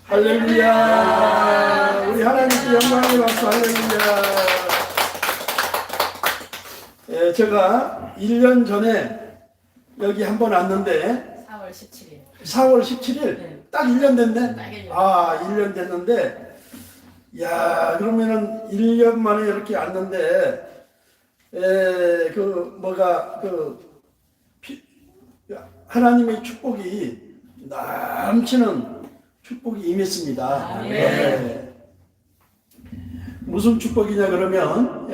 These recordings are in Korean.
할렐루야. 우리 하나님께 영광의 박수. 할렐루야. 예, 제가 1년 전에 여기 한번 왔는데 4월 17일. 4월 17일 네. 딱 1년 됐네. 딱 1년. 아, 1년 됐는데 야, 그러면은 1년 만에 이렇게 왔는데 하나님의 축복이 넘치는 축복이 임했습니다. 네. 무슨 축복이냐 그러면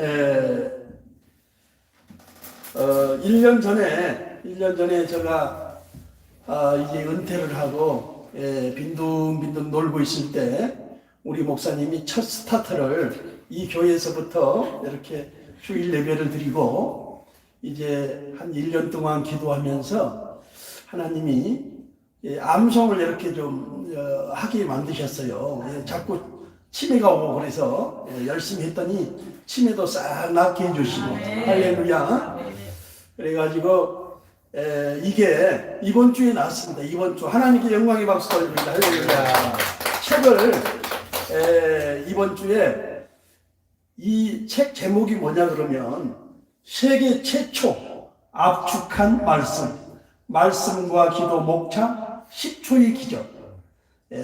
1년 전에 제가 이제 은퇴를 하고 빈둥빈둥 놀고 있을 때 우리 목사님이 첫 스타트를 이 교회에서부터 이렇게 주일 예배를 드리고 이제 한 1년 동안 기도하면서 하나님이 암송을 이렇게 좀 하게 만드셨어요. 자꾸 치매가 오고 그래서 열심히 했더니 치매도 싹 낫게 해주시고 할렐루야. 그래가지고 이게 이번 주에 나왔습니다. 이번 주 하나님께 영광의 박수 돌립니다. 할렐루야. 책을 이번 주에 이 책 제목이 뭐냐 그러면 세계 최초 압축한 말씀과 기도 목차 10초의 기적,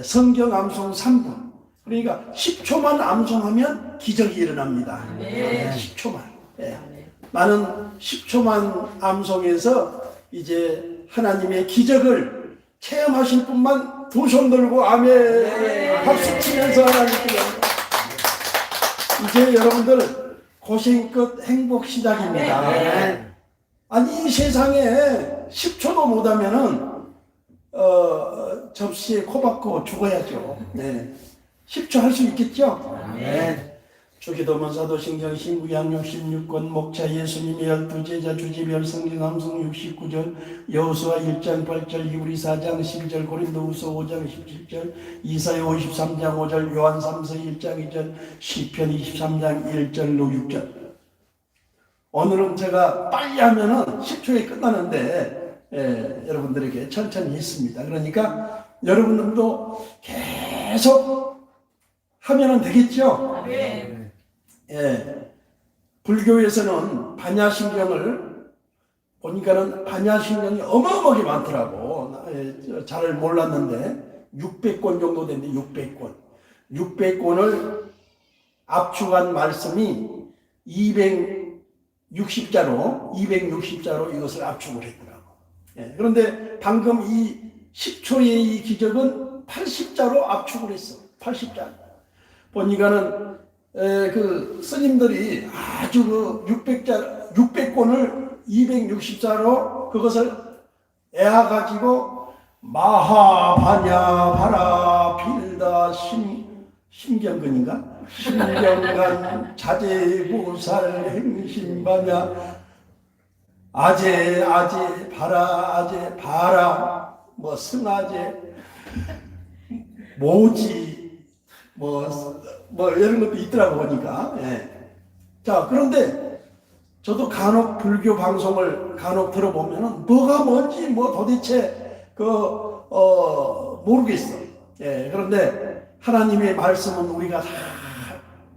성경 암송 3분. 그러니까 10초만 암송하면 기적이 일어납니다. 10초만. 나는 10초만 암송해서 이제 하나님의 기적을 체험하실 분만 두 손 들고 아멘 박수 치면서 하나님께 이제 여러분들 고생 끝 행복 시작입니다. 아니 이 세상에 10초도 못하면은 접시에 코 박고 죽어야죠. 10초 할 수 있겠죠? 주기도문 사도신경 신구약 66권 목차 예수님의 12제자 주지별 성경 암송 69절 여호수아 1장 8절 히브리 4장 12절 고린도후서 5장 17절 이사야 53장 5절 요한 3서 1장 2절 시편 23장 1절로 6절. 오늘은 제가 빨리 하면은 10초에 끝나는데 여러분들에게 천천히 했습니다. 그러니까 여러분들도 계속 하면은 되겠죠? 불교에서는 반야신경을 보니까는 반야신경이 어마어마하게 많더라고. 잘 몰랐는데 600권 정도 됐는데 600권을 압축한 말씀이 260자로 이것을 압축을 했더라고. 그런데 방금 이 10초의 이 기적은 80자로 압축을 했어. 80자. 보니까는 그 스님들이 아주 그 600권을 260자로 그것을 애아가지고 마하바냐 바라 빌다 심경근인가? 심경간 자제부살 행신바냐 아제 바라 뭐 승아제 모지 뭐 이런 것도 있더라고 보니까. 자, 그런데 저도 간혹 불교 방송을 간혹 들어보면은 뭐가 뭔지 뭐 도대체 모르겠어. 그런데 하나님의 말씀은 우리가 다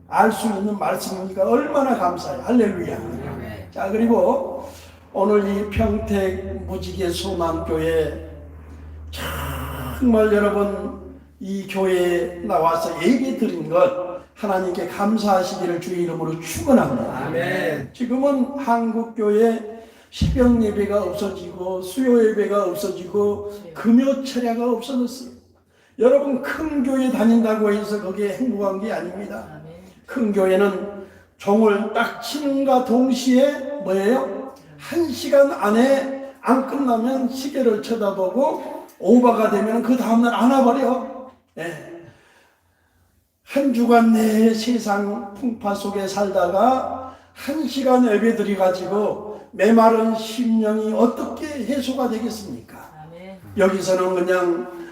알 수 있는 말씀이니까 얼마나 감사해. 할렐루야. 자, 그리고 오늘 이 평택 무지개 소망교회 정말 여러분 이 교회에 나와서 예배 드린 것 하나님께 감사하시기를 주의 이름으로 축원합니다. 아멘. 지금은 한국 교회 시병 예배가 없어지고 수요 예배가 없어지고 금요 철야가 없어졌어요. 여러분 큰 교회 다닌다고 해서 거기에 행복한 게 아닙니다. 큰 교회는 종을 딱 치는가 동시에 뭐예요? 1시간 안에 안 끝나면 시계를 쳐다보고 오버가 되면 그 다음날 안 와버려. 한 주간 내 세상 풍파 속에 살다가 1시간 예배드리 가지고 메마른 심령이 어떻게 해소가 되겠습니까? 여기서는 그냥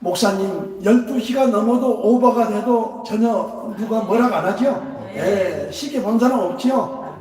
목사님 12시가 넘어도 오버가 돼도 전혀 누가 뭐라고 안 하죠? 시계 본 사람 없죠?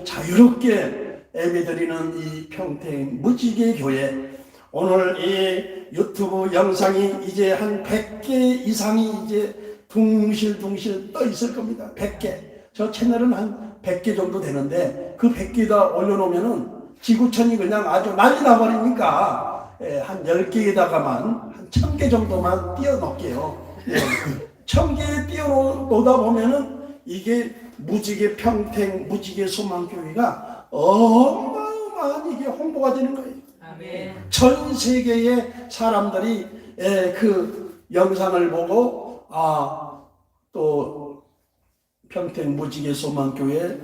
자유롭게 예배드리는 이 평택 무지개 교회 오늘 이 유튜브 영상이 이제 한 100개 이상이 이제 둥실둥실 떠 있을 겁니다. 100개. 저 채널은 한 100개 정도 되는데 그 100개다 올려놓으면은 지구촌이 그냥 아주 난리 나버리니까 한 10개에다가만 한 1000개 정도만 띄워놓을게요. 1000개 띄워놓다 보면은 이게 무지개 평택 무지개 소망교회가 어마어마한 이게 홍보가 되는 거예요. 아멘. 전 세계의 사람들이 그 영상을 보고 또 평택 무지개 소망교회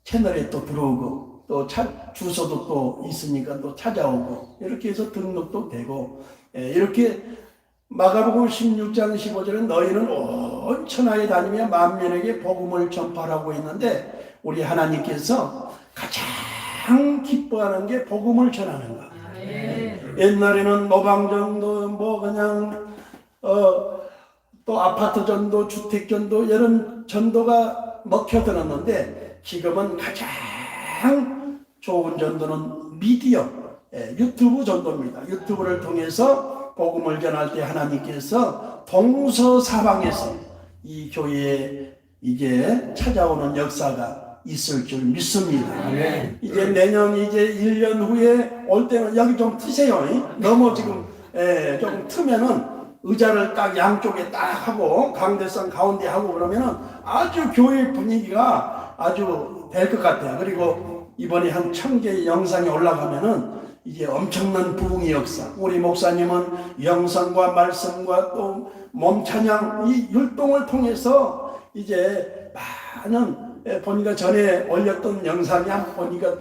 채널에 또 들어오고 또 주소도 또 있으니까 또 찾아오고 이렇게 해서 등록도 되고 이렇게 마가복음 16장 15절은 너희는 온 천하에 다니며 만민에게 복음을 전파하고 있는데 우리 하나님께서 가장 기뻐하는 게 복음을 전하는 거. 옛날에는 노방전도 뭐 그냥 또 아파트 전도, 주택 전도 이런 전도가 먹혀들었는데 지금은 가장 좋은 전도는 미디어, 유튜브 전도입니다. 유튜브를 통해서 복음을 전할 때 하나님께서 동서사방에서 이 교회에 이제 찾아오는 역사가 있을 줄 믿습니다. 네. 이제 내년 이제 1년 후에 올 때는 여기 좀 트세요. 너무 지금 조금 트면은 의자를 딱 양쪽에 딱 하고 강대상 가운데 하고 그러면은 아주 교회 분위기가 아주 될 것 같아요. 그리고 이번에 한 1000개 영상이 올라가면은 이제 엄청난 부흥의 역사. 우리 목사님은 영상과 말씀과 또 몸찬양 이 율동을 통해서 이제 많은 보니까 전에 올렸던 영상이 보니까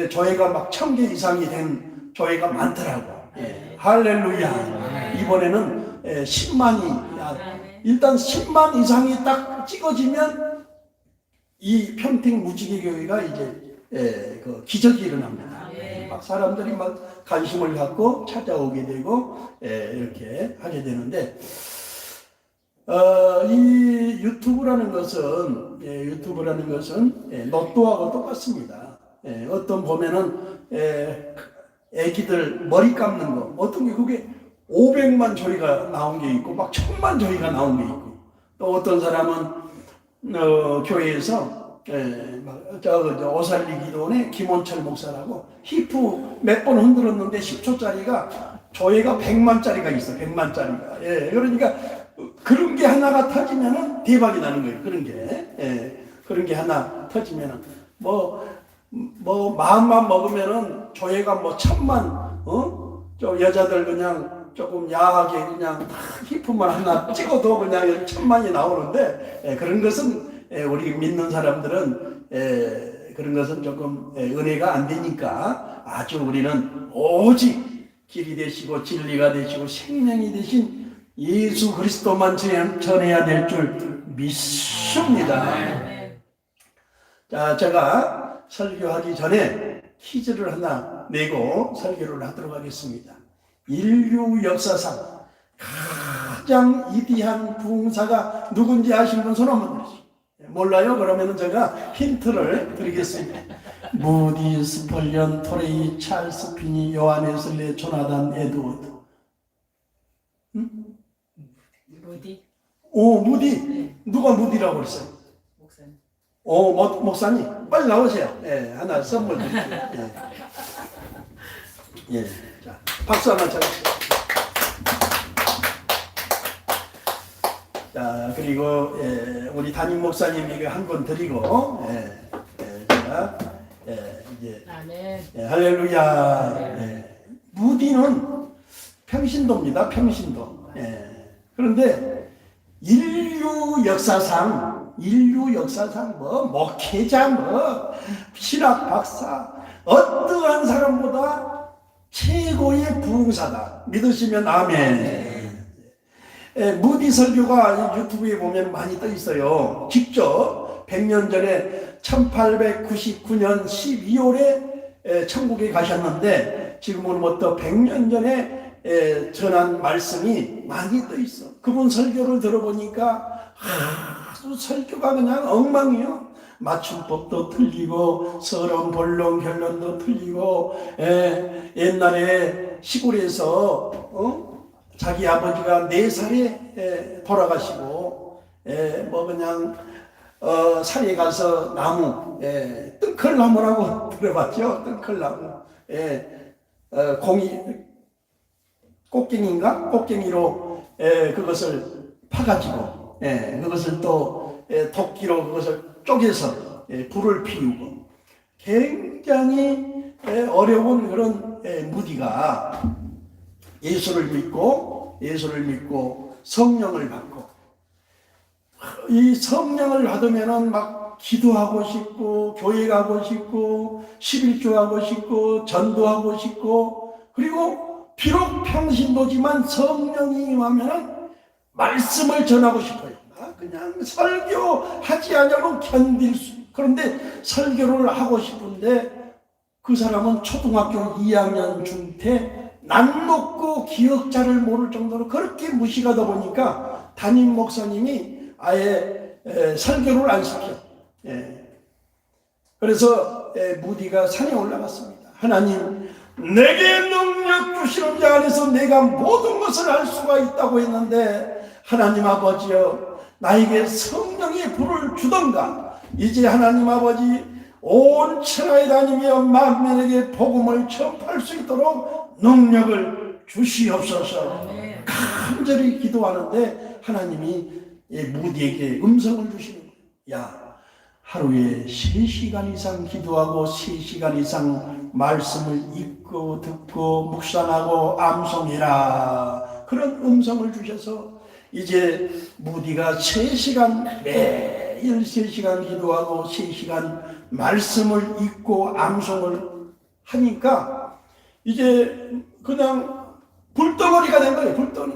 조회가 막 1000개 이상이 된 조회가 많더라고. 할렐루야. 이번에는 10만이 일단 10만 이상이 딱 찍어지면 이 평택 무지개 교회가 이제 그 기적이 일어납니다. 막 사람들이 막 관심을 갖고 찾아오게 되고 이렇게 하게 되는데 이 유튜브라는 것은 로또하고 똑같습니다. 어떤 보면은 애기들 머리 감는 거 어떤 게 그게 500만 조회가 나온 게 있고 막 1000만 조회가 나온 게 있고 또 어떤 사람은 교회에서 오살리 기도원의 김원철 목사라고 히프 몇 번 흔들었는데 10초짜리가 조회가 100만짜리가 있어. 100만짜리가. 그러니까 그런 게 하나가 터지면은 대박이 나는 거예요. 그런 게 하나 터지면은 뭐 마음만 먹으면은 조회가 뭐 1000만 저 여자들 그냥 조금 야하게 그냥 히프만 하나 찍어도 그냥 1000만이 나오는데 그런 것은 우리 믿는 사람들은 그런 것은 조금 은혜가 안 되니까 아주 우리는 오직 길이 되시고 진리가 되시고 생명이 되신 예수 그리스도만 전해야 될 줄 믿습니다. 자, 제가 설교하기 전에 퀴즈를 하나 내고 설교를 하도록 하겠습니다. 인류 역사상 가장 위대한 부흥사가 누군지 아시는 분 손 한번 들으시죠. 몰라요? 그러면 제가 힌트를 드리겠습니다. 무디, 스펄리언, 토레이, 찰스 피니, 요한 웨슬리, 조나단 에드워드. 무디? 무디. 네. 누가 무디라고 그랬어요? 목사님. 목사님. 빨리 나오세요. 하나 선물 드릴게요. 자, 박수 한번 쳐주세요. 자, 그리고 우리 담임 목사님에게 한 분 드리고 제가 이제 할렐루야. 무디는 평신도입니다. 평신도. 그런데 인류 역사상 뭐 목회자 뭐 신학 박사 어떠한 사람보다 최고의 부흥사다. 믿으시면 아멘. 무디 설교가 유튜브에 보면 많이 떠 있어요. 직접 100년 전에 1899년 12월에 천국에 가셨는데 지금은 뭐 또 100년 전에 전한 말씀이 많이 떠 있어. 그분 설교를 들어보니까 아주 설교가 그냥 엉망이요. 맞춤법도 틀리고 서론 본론 결론도 틀리고 옛날에 시골에서 자기 아버지가 4살에 돌아가시고 뭐 그냥 산에 가서 나무 뜬클나무라고 들어봤죠? 뜬클나무 꽃갱이인가? 꽃갱이로 그것을 파가지고 그것을 또 도끼로 그것을 쪼개서 불을 피우고 굉장히 어려운 그런 무디가 예수를 믿고 성령을 받고 이 성령을 받으면은 막 기도하고 싶고 교회 가고 싶고 11조 하고 싶고 전도하고 싶고 그리고 비록 평신도지만 성령이 임하면은 말씀을 전하고 싶어요. 그냥 설교하지 않으려고 견딜 수. 그런데 설교를 하고 싶은데 그 사람은 초등학교 2학년 중퇴 난 먹고 기억자를 모를 정도로 그렇게 무시하다 보니까 담임 목사님이 아예 설교를 안 시켜. 그래서 무디가 산에 올라갔습니다. 하나님, 내게 능력 주시는 자 안에서 내가 모든 것을 할 수가 있다고 했는데 하나님 아버지여 나에게 성령의 불을 주던가 이제 하나님 아버지 온 천하에 다니며 만민에게 복음을 전파할 수 있도록 능력을 주시옵소서. 간절히 기도하는데 하나님이 무디에게 음성을 주시는 거예요. 야, 하루에 3시간 이상 기도하고 3시간 이상 말씀을 읽고 듣고 묵상하고 암송해라. 그런 음성을 주셔서 이제 무디가 3시간 매일 3시간 기도하고 3시간 말씀을 읽고 암송을 하니까 이제 그냥 불덩어리가 된 거예요. 불덩어리.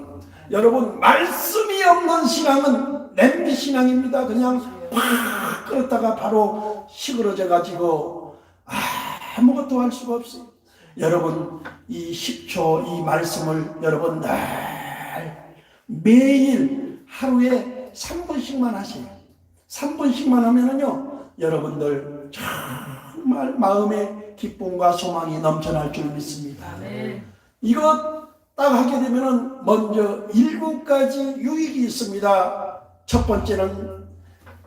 여러분 말씀이 없는 신앙은 냄비 신앙입니다. 그냥 팍 끓었다가 바로 시그러져 가지고 아무것도 할 수가 없어요. 여러분 이 10초 이 말씀을 여러분 매일 하루에 3분씩만 하세요. 3분씩만 하면은요 여러분들 정말 마음의 기쁨과 소망이 넘쳐날 줄 믿습니다. 이것 딱 하게 되면은 먼저 7가지 유익이 있습니다. 첫 번째는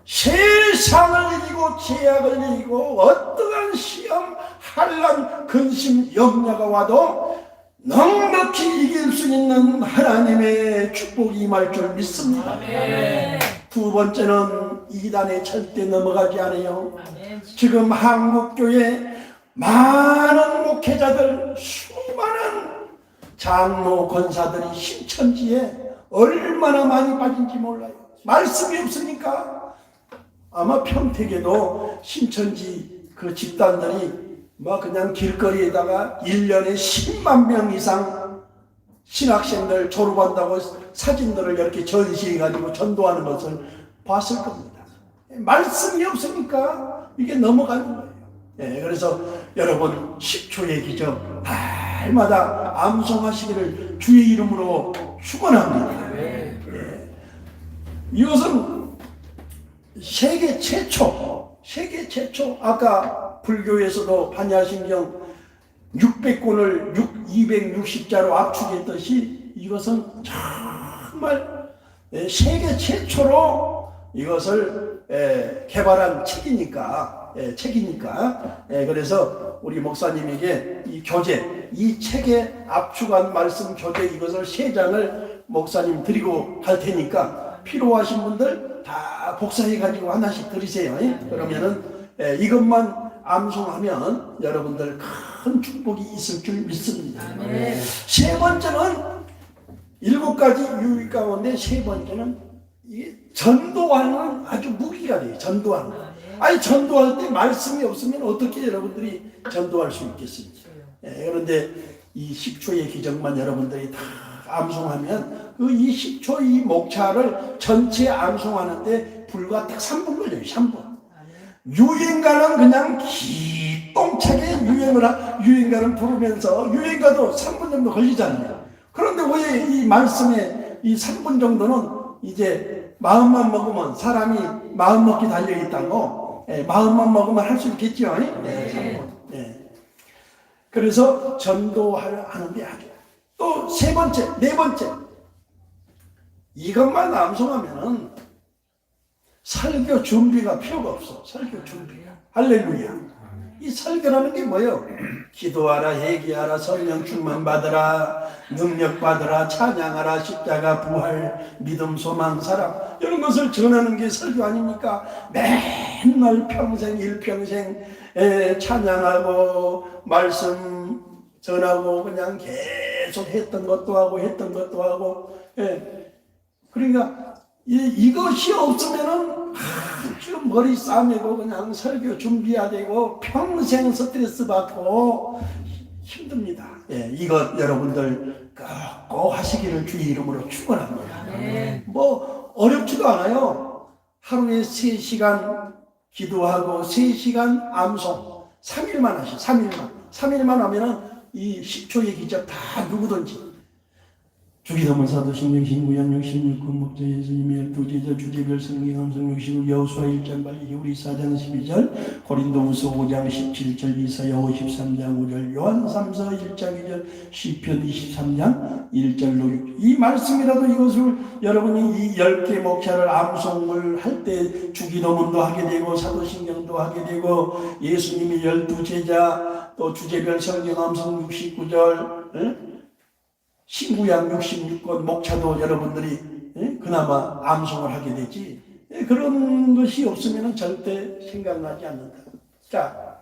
세상을 이기고 죄악을 이기고 어떠한 시험, 환난, 근심, 염려가 와도 넉넉히 이길 수 있는 하나님의 축복이 임할 줄 믿습니다. 두 번째는 이단에 절대 넘어가지 않아요. 지금 한국교회 많은 목회자들 수많은 장로 권사들이 신천지에 얼마나 많이 빠진지 몰라요. 말씀이 없으니까 아마 평택에도 신천지 그 집단들이 뭐 그냥 길거리에다가 1년에 10만 명 이상 신학생들 졸업한다고 사진들을 이렇게 전시해가지고 전도하는 것을 봤을 겁니다. 말씀이 없으니까 이게 넘어가는 거예요. 그래서 여러분 10초의 기적 날마다 암송하시기를 주의 이름으로 축원합니다. 이것은 세계 최초 아까 불교에서도 반야심경 600권을 260자로 압축했듯이 이것은 정말 세계 최초로 이것을 개발한 책이니까 그래서 우리 목사님에게 이 교재, 이 책에 압축한 말씀 교재 이것을 3장을 목사님 드리고 갈 테니까 필요하신 분들 다 복사해 가지고 하나씩 드리세요. 그러면은 이것만 암송하면 여러분들 큰 축복이 있을 줄 믿습니다. 세 번째는 7가지 유익 가운데 세 번째는 전도하는 아주 무기가 돼요. 전도하는 거. 아니 전도할 때 말씀이 없으면 어떻게 여러분들이 전도할 수 있겠습니까? 그런데 이 10초의 기적만 여러분들이 다 암송하면 그 이 10초 이 목차를 전체 암송하는데 불과 딱 3분 걸려요. 3분. 유행가는 그냥 기똥차게 유행가를 부르면서 유행가도 3분 정도 걸리잖아요. 그런데 왜 이 말씀에 이 3분 정도는 이제 마음만 먹으면 사람이 마음 먹기 달려있다고 마음만 먹으면 할 수 있겠죠. 그래서 전도하는데 아주 또 세 번째, 네 번째 이것만 암송하면은 설교 준비가 필요가 없어. 설교 준비가. 할렐루야. 이 설교라는 게 뭐예요? 기도하라, 얘기하라, 성령 충만 받으라, 능력 받으라, 찬양하라, 십자가, 부활, 믿음, 소망, 사랑 이런 것을 전하는 게 설교 아닙니까? 맨날 평생 일평생 찬양하고 말씀 전하고 그냥 계속 했던 것도 하고 그러니까 이것이 없으면은 지금 머리 싸매고 그냥 설교 준비해야 되고 평생 스트레스 받고 힘듭니다. 이것 여러분들 꼭 하시기를 주의 이름으로 축원합니다. 뭐 어렵지도 않아요. 하루에 3시간 기도하고 3시간 암송 3일만 하시. 3일만 하면은 이 10초의 기적 다 누구든지 주기도문 사도신경 신구약 66권 목자 예수님의 12제자 주제별 성경 함성 65 여호수아 1장 발리 우리 4장 12절 고린도후서 5장 17절 이사야 53장 5절 요한 3서 1장 2절 시편 23장 1절로 6절 이 말씀이라도 이것을 여러분이 이 10개 목차를 암송을 할 때 주기도문도 하게 되고 사도신경도 하게 되고 예수님이 12제자 또 주제별 성경 함성 69절 신구약 66권 목차도 여러분들이 그나마 암송을 하게 되지 그런 것이 없으면 절대 생각나지 않는다. 자,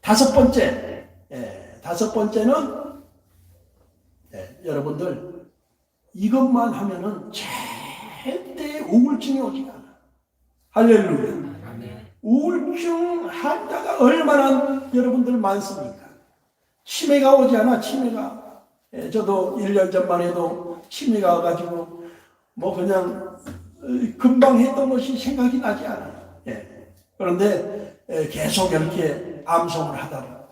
다섯 번째는 여러분들 이것만 하면은 절대 우울증이 오지 않아. 할렐루야. 우울증 환자가 얼마나 여러분들 많습니까? 치매가 오지 않아. 치매가 저도 1년 전만 해도 치매가 와가지고 뭐 그냥 금방 했던 것이 생각이 나지 않아요. 그런데 계속 이렇게 암송을 하다가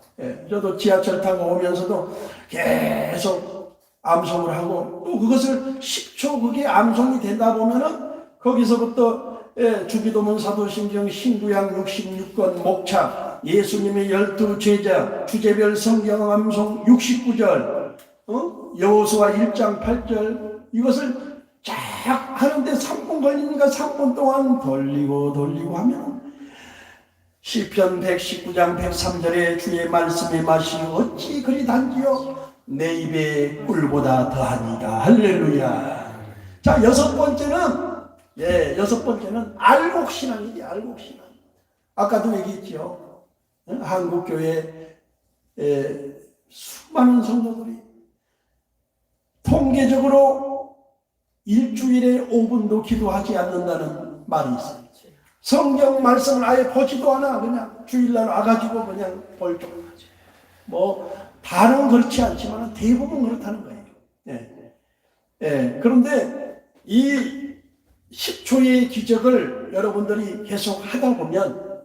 저도 지하철 타고 오면서도 계속 암송을 하고 또 그것을 10초 그게 암송이 되다 보면은 거기서부터 주기도문 사도신경 신구약 66권 목차 예수님의 12제자 주제별 성경 암송 69절 여호수아 1장 8절 이것을 쫙 하는데 3분 걸리니까 3분 동안 돌리고 하면 시편 119장 103절에 주의 말씀의 맛이 어찌 그리 단지요 내 입에 꿀보다 더하니라. 할렐루야. 자, 여섯 번째는 알곡신앙이지. 알곡신앙. 아까도 얘기했죠. 한국교회 수많은 성도들이 통계적으로 일주일에 5분도 기도하지 않는다는 말이 있어요. 성경 말씀을 아예 보지도 않아. 그냥 주일날 와가지고 그냥 볼종 하지. 뭐 다는 그렇지 않지만 대부분 그렇다는 거예요. 그런데 이 10초의 기적을 여러분들이 계속 하다 보면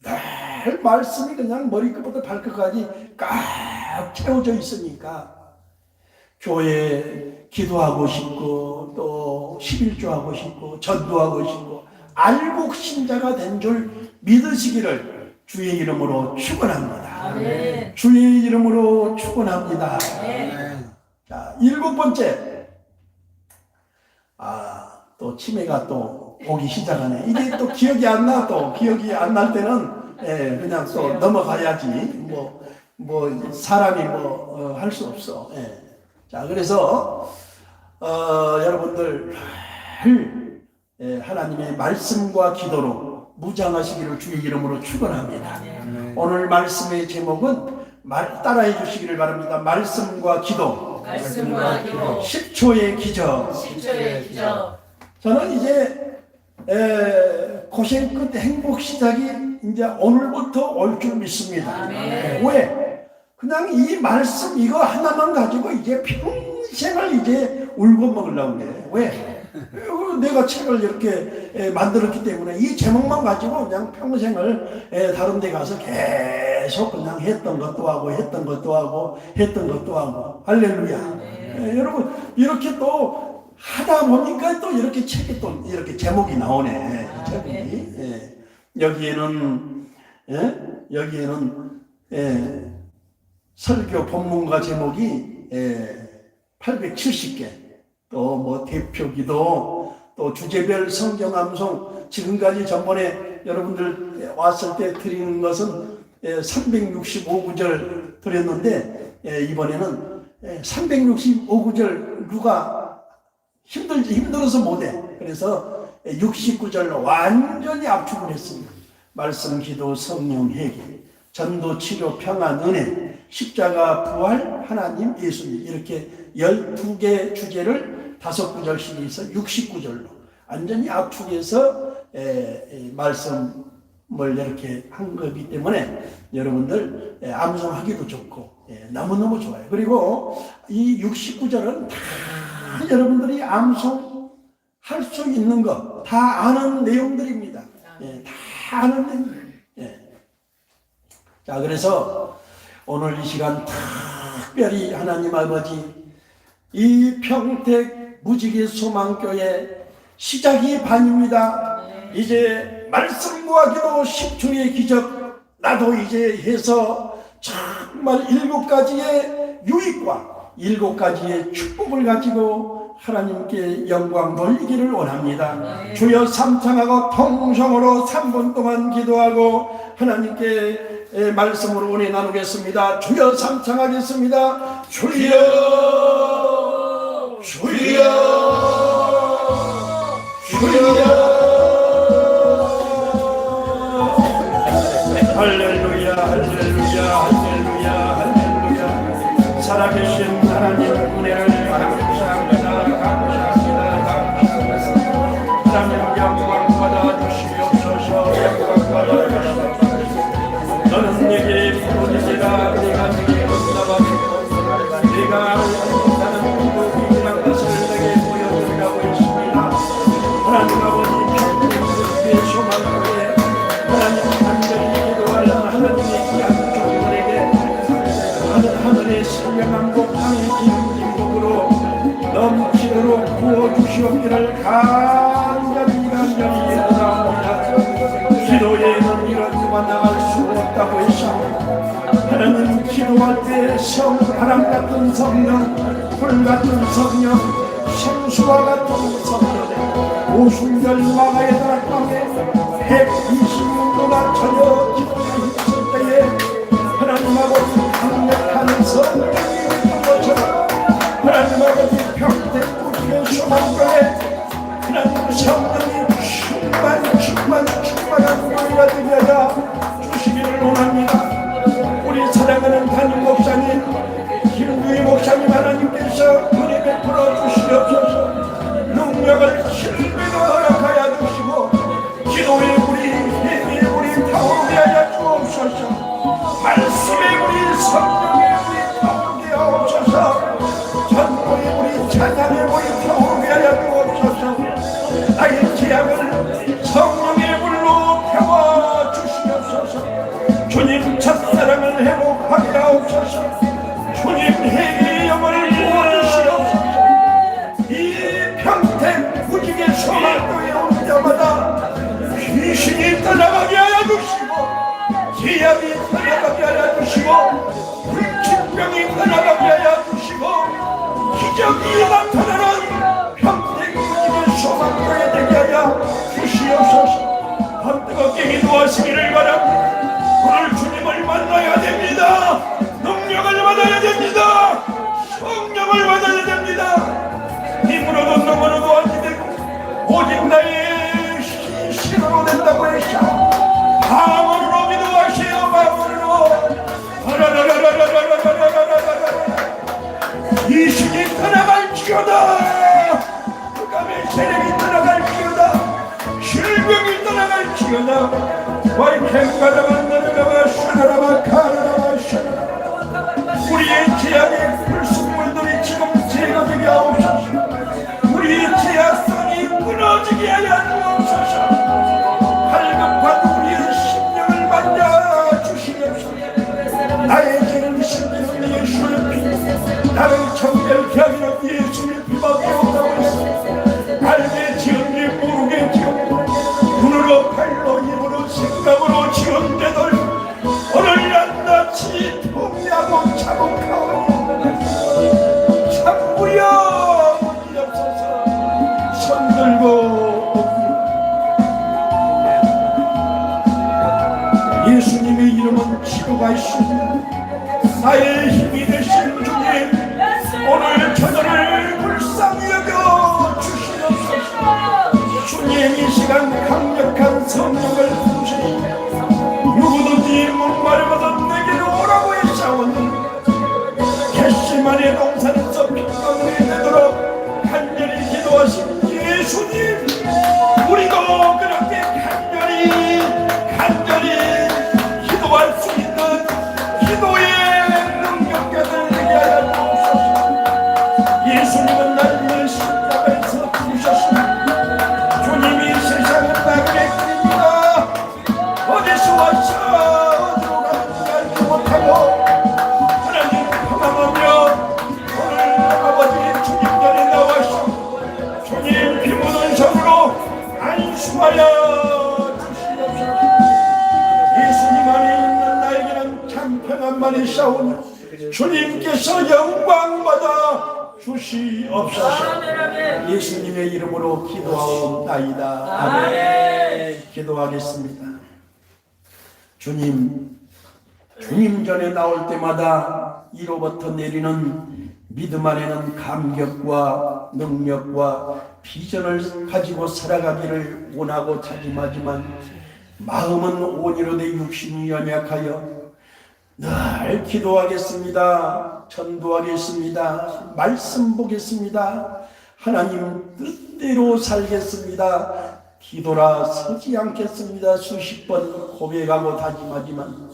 늘 말씀이 그냥 머리끝부터 발끝까지 꽉 채워져 있으니까 교회에 기도하고 싶고 또 11조 하고 싶고 전도하고 싶고 알곡신자가 된 줄 믿으시기를 주의 이름으로 축원합니다. 아멘. 주의 이름으로 축원합니다. 아멘. 자, 7번째. 또 치매가 또 오기 시작하네. 이게 또 기억이 안 나. 또 기억이 안 날 때는 그냥 또 넘어가야지. 뭐 사람이 할 수 없어. 자, 그래서 여러분들 하나님의 말씀과 기도로 무장하시기를 주의 이름으로 축원합니다. 오늘 말씀의 제목은 따라해 주시기를 바랍니다. 말씀과 기도. 10초의 기적. 저는 이제 고생 끝 행복 시작이 이제 오늘부터 올 줄 믿습니다. 왜? 그냥 이 말씀 이거 하나만 가지고 이제 평생을 이제 울고 먹으려고 그래. 왜? 내가 책을 이렇게 만들었기 때문에 이 제목만 가지고 그냥 평생을 다른 데 가서 계속 그냥 했던 것도 하고 했던 것도 하고 할렐루야. 여러분 이렇게 또 하다 보니까 또 이렇게 책이 또 이렇게 제목이 나오네. 제목이. 예. 여기에는 설교 본문과 제목이 870개, 또 뭐 대표기도, 또 주제별 성경 암송, 지금까지 전번에 여러분들 왔을 때 드리는 것은 365구절 드렸는데, 이번에는 365구절 누가 힘들어서 못해. 그래서 69절로 완전히 압축을 했습니다. 말씀, 기도, 성령, 회개, 전도, 치료, 평안, 은혜, 십자가, 부활, 하나님, 예수님, 이렇게 12개 주제를 5구절씩 해서 69절로 완전히 압축해서 말씀을 이렇게 한 거기 때문에 여러분들 암송하기도 좋고 너무너무 좋아요. 그리고 이 69절은 다 여러분들이 암송할 수 있는 거 다 아는 내용들입니다. 다 아는 내용. 자, 그래서 오늘 이 시간 특별히 하나님 아버지, 이 평택 무지개 소망교회 시작이 반입니다. 이제 말씀과 기도 10초의 기적, 나도 이제 해서 정말 7가지의 유익과 7가지의 축복을 가지고 하나님께 영광 돌리기를 원합니다. 주여 삼창하고 통성으로 3분 동안 기도하고 하나님께 말씀으로 은혜 나누겠습니다. 주여 삼창하겠습니다. 주여 주여 주여. 할렐루야 할렐루야 할렐루야 할렐루야. 살아계신 하나님 은혜를 감사합니다. 하나님 영광 받아주시옵소서. 영광 받아주시옵소서. 너는 내게 부르짖으라. 내가 내게 응답하리라. 내가 나는 기도한 것을 내게 보여드리라고 했습니다. 하나님 아버지, 평택의 소망교회 하나님 간절히 기도하는 하나님의 귀한 종들에게 하늘의 선명한 복함의 기름짐으로 넘치도록 부어주시옵기를 간절히 예언합니다. 기도에는 이런 수가 나갈 수 없다고 했습니다. 하나님, 기도할 때 바람 같은 성령, 불 같은 성령, 생수와 같은 성령, 오순절 마가의 다락방에 126도가 전혀 기도를 했을 때에 하나님 아버지 강력한 성령이 있는 것처럼 하나님 아버지 평택 무지개 소망교회 하나님 성령이 충만한 교회가 되게 하여 주시기를 원합니다. 우리 사랑하는 담임 목사님, 김구희 목사님, 하나님께서 은혜 베풀어 주시옵소서. 능력을 힘으로 허락하여 주시고 기도의 물이, 회개의 물이 타오르게 하여 주옵소서. 말씀의 물이, 성령의 물이 타오르게 하옵소서. 전도의 물이, 찬양의 물이 타오르게 하여 주옵소서. 나의 죄악을 성령의 물로 태워 주시옵소서. 주님 첫사랑을 회복하게 하옵소서. 주님 회개의 영을 부어주시옵소서. 이 평택 무지개 소망교회에 올 때마다 귀신이 떠나가게 하여 주시고 기약이 떠나가게 하여 주시고 불치병이 떠나가게 하여 주시고 기적이 나타나는 평택 무지개 소망교회 되게 하여 주시옵소서. 더 뜨겁게 기도하시기를 바랍니다. 오늘 주님을 만나야 됩니다. 능력을 받아야 됩니다. 성령을 받아야 됩니다. 힘으로도 능으로도 안 되고 오직 나의 신으로 된다고 했죠. 방언으로 기도하세요. 방언으로. 이신이 떠나갈지어다. 흑암의 세력이 떠나갈지어다. 질병이 떠나갈지어다. 와이캔가다가 나르가와 샤나라바 카라라바 샤나라바. 우리의 죄악의 불순물들이 지금 제거되게 하옵소서. 우리의 죄악성이 무너지게 하여 주옵소서. 할급한 우리의 심령을 만져 주시옵소서. 나의 죄를 씻는 예수의 피, 나를 정결케 하기는 예수의 피밖에 없다고 했습니다. 예수님의 이름은 치료가 있습니다. 나의 힘이 되신 주님, 오늘 저들을 불쌍히 여겨 주시옵소서. 주님, 이 시간 강력한 성령을 부으시니 누구든지 목마르거든 내게로 오라고 했사오니 겟세마네 동산에서 핏방울이 되도록 간절히 기도하신 예수님, 우리도 그렇게 간절히 기도할 수 있는 기도의 능력자들 되게 하여 주옵소서. 예수님은 나를 위해 십자가에서 죽으셨습니다. 주님이 세상을 나그네 길입니다. 어디서 왔어 어디로 가는지 알지 못하고 하나님 평안하며 오늘 아버지 주님 전에 나와서 주님 피 묻은 손으로 안수하여 주시옵소서. 예수님 안에 있는 나에게는 참 평안만이 싸우니 주님께서 영광 받아 주시옵소서. 예수님의 이름으로 기도하옵나이다. 아멘. 기도하겠습니다. 주님 전에 나올 때마다 이로부터 내리는 믿음 안에는 감격과 능력과 비전을 가지고 살아가기를 원하고 다짐하지만 마음은 온유로 내 육신이 연약하여 늘 기도하겠습니다. 전도하겠습니다. 말씀 보겠습니다. 하나님 뜻대로 살겠습니다. 뒤돌아 서지 않겠습니다. 수십 번 고백하고 다짐하지만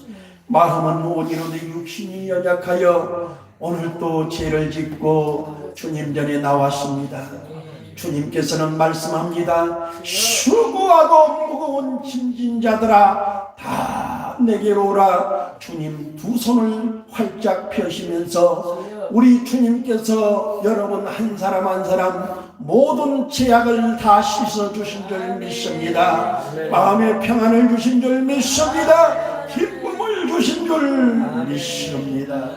마음은 온유로 내 육신이 연약하여 오늘 또 죄를 짓고 주님 전에 나왔습니다. 주님께서는 말씀합니다. 수고하고 무거운 짐진 자들아 다 내게로 오라. 주님 두 손을 활짝 펴시면서 우리 주님께서 여러분 한 사람 한 사람 모든 죄악을 다 씻어 주신 줄 믿습니다. 마음의 평안을 주신 줄 믿습니다. 기쁨을 주신 줄 믿습니다.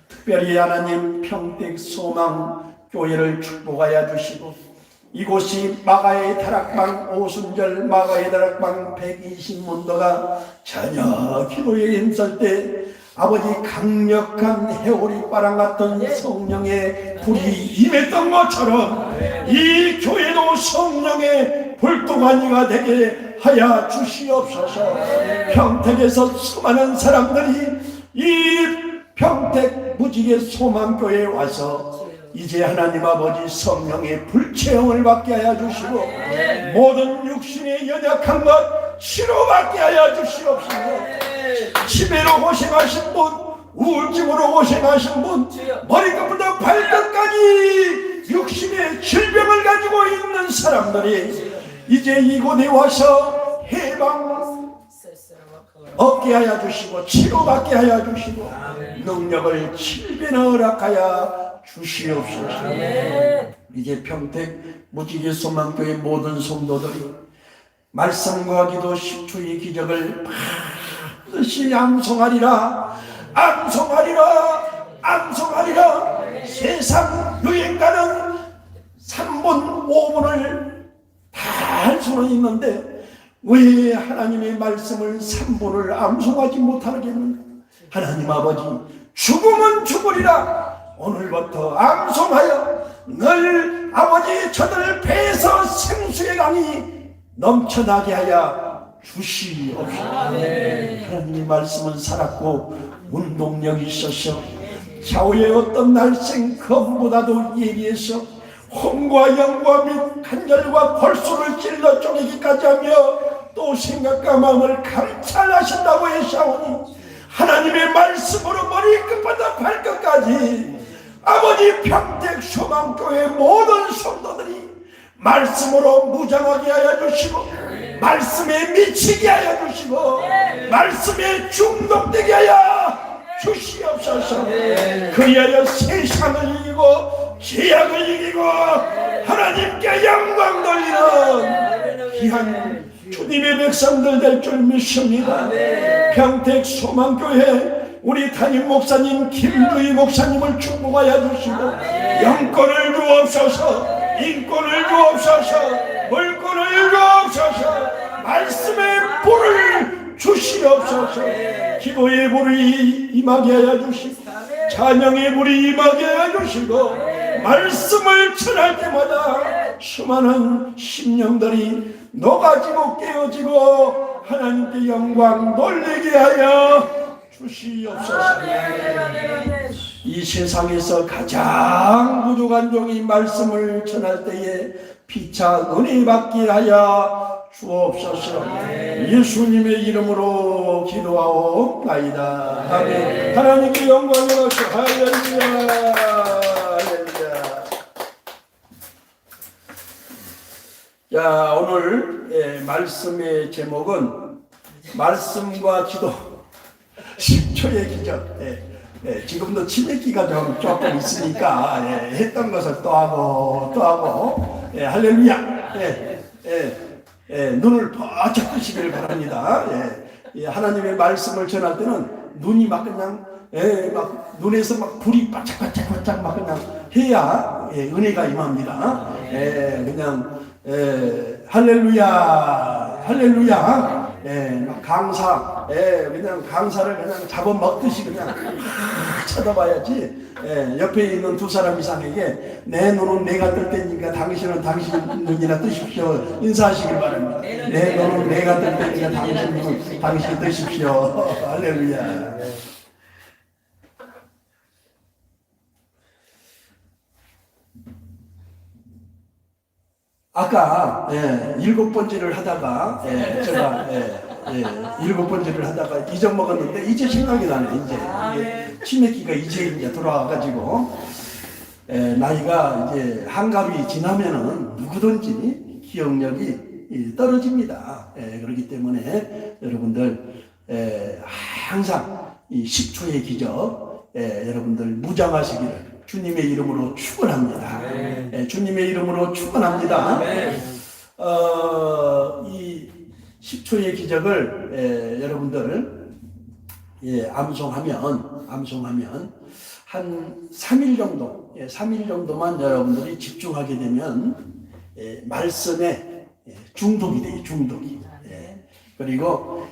특별히 하나님 평택 소망 교회를 축복하여 주시고 이곳이 마가의 다락방 오순절 마가의 다락방 120문도가 전혀 기도에 힘쓸 때 아버지 강력한 해오리 바람 같은 성령의 불이 임했던 것처럼 이 교회도 성령의 불도가니가 되게 하여 주시옵소서. 평택에서 수많은 사람들이 이 평택 무지개 소망교회에 와서 이제 하나님 아버지 성령의 불체험을 받게 하여 주시고 모든 육신의 연약한 것 치료받게 하여 주시옵소서. 치매로 고생하신 분, 우울증으로 고생하신 분, 머리끝부터 발끝까지 육신의 질병을 가지고 있는 사람들이 이제 이곳에 와서 해방 얻게 하여 주시고 치료받게 하여 주시고 능력을 7배나 허락하여 주시옵소서. 이제 평택 무지개 소망교회 모든 성도들이 말씀과 기도 10초의 기적을 반드시 암송하리라. 세상 유행가는 3분 5분을 다 할 수는 있는데 왜 하나님의 말씀을 3분을 암송하지 못하겠는가? 하나님 아버지 죽음은 죽으리라. 오늘부터 암송하여 늘 아버지 저들 배에서 생수의 강이 넘쳐나게 하여 주시옵소서. 하나님의 말씀은 살았고 운동력이 있어서 좌우의 어떤 날생 검보다도 예리해서 혼과 영과 및 간절과 골수를 찔러 쪼개기까지 하며 또 생각과 마음을 감찰하신다고 했사오니 하나님의 말씀으로 머리끝부터 발끝까지 아버지 평택 소망교회 모든 성도들이 말씀으로 무장하게 하여 주시고 말씀에 미치게 하여 주시고 말씀에 중독되게 하여 주시옵소서. 그리하여 세상을 이기고 죄악을 이기고 하나님께 영광 돌리는 귀한 주님의 백성들 될 줄 믿습니다. 평택 소망교회 우리 담임 목사님 김주희 목사님을 축복하여 주시고 영권을 주옵소서. 인권을 주옵소서. 물권을 주옵소서. 말씀의 불을 주시옵소서. 기도의 불이 임하게 하여 주시고 찬양의 불이 임하게 하여 주시고 말씀을 전할 때마다 수많은 심령들이 녹아지고 깨어지고 하나님께 영광 돌리게 하여 주시옵소서. 이 세상에서 가장 부족한 종이 말씀을 전할 때에 피차 은혜 받게 하여 주옵소서. 예수님의 이름으로 기도하옵나이다. 아멘. 하나님께 영광을 주시옵소서. 할렐루야. 할렐루야. 자, 오늘 말씀의 제목은 말씀과 기도 10초의 기적. 지금도 치매기가 조금 있으니까 했던 것을 또 하고 할렐루야. 눈을 바짝 뜨시길 바랍니다. 하나님의 말씀을 전할 때는 눈이 막 그냥 막 눈에서 막 불이 바짝바짝 막 그냥 해야 은혜가 임합니다. 그냥 할렐루야 할렐루야. 막 강사 그냥 강사를 그냥 잡아먹듯이 그냥 쳐다봐야지. 옆에 있는 두 사람 이상에게 내 눈은 내가 뜰 테니까 당신은 당신 눈이나 뜨십시오 인사하시길 바랍니다. 내 눈은 내가 뜰 테니까 당신 눈은 당신이 뜨십시오. 할렐루야. 아까 7번째를 하다가 제가 7번째를 하다가 잊어먹었는데 이제 생각이 나네. 이제 치매기가 이제 돌아와가지고 나이가 이제 한갑이 지나면은 누구든지 기억력이 떨어집니다. 그렇기 때문에 여러분들 항상 이 10초의 기적 여러분들 무장하시기를 주님의 이름으로 축원합니다. 주님의 이름으로 축원합니다. 이 10초의 기적을 여러분들 암송하면 한 3일 정도, 3일 정도만 여러분들이 집중하게 되면 말씀에 중독이 돼요. 중독이. 그리고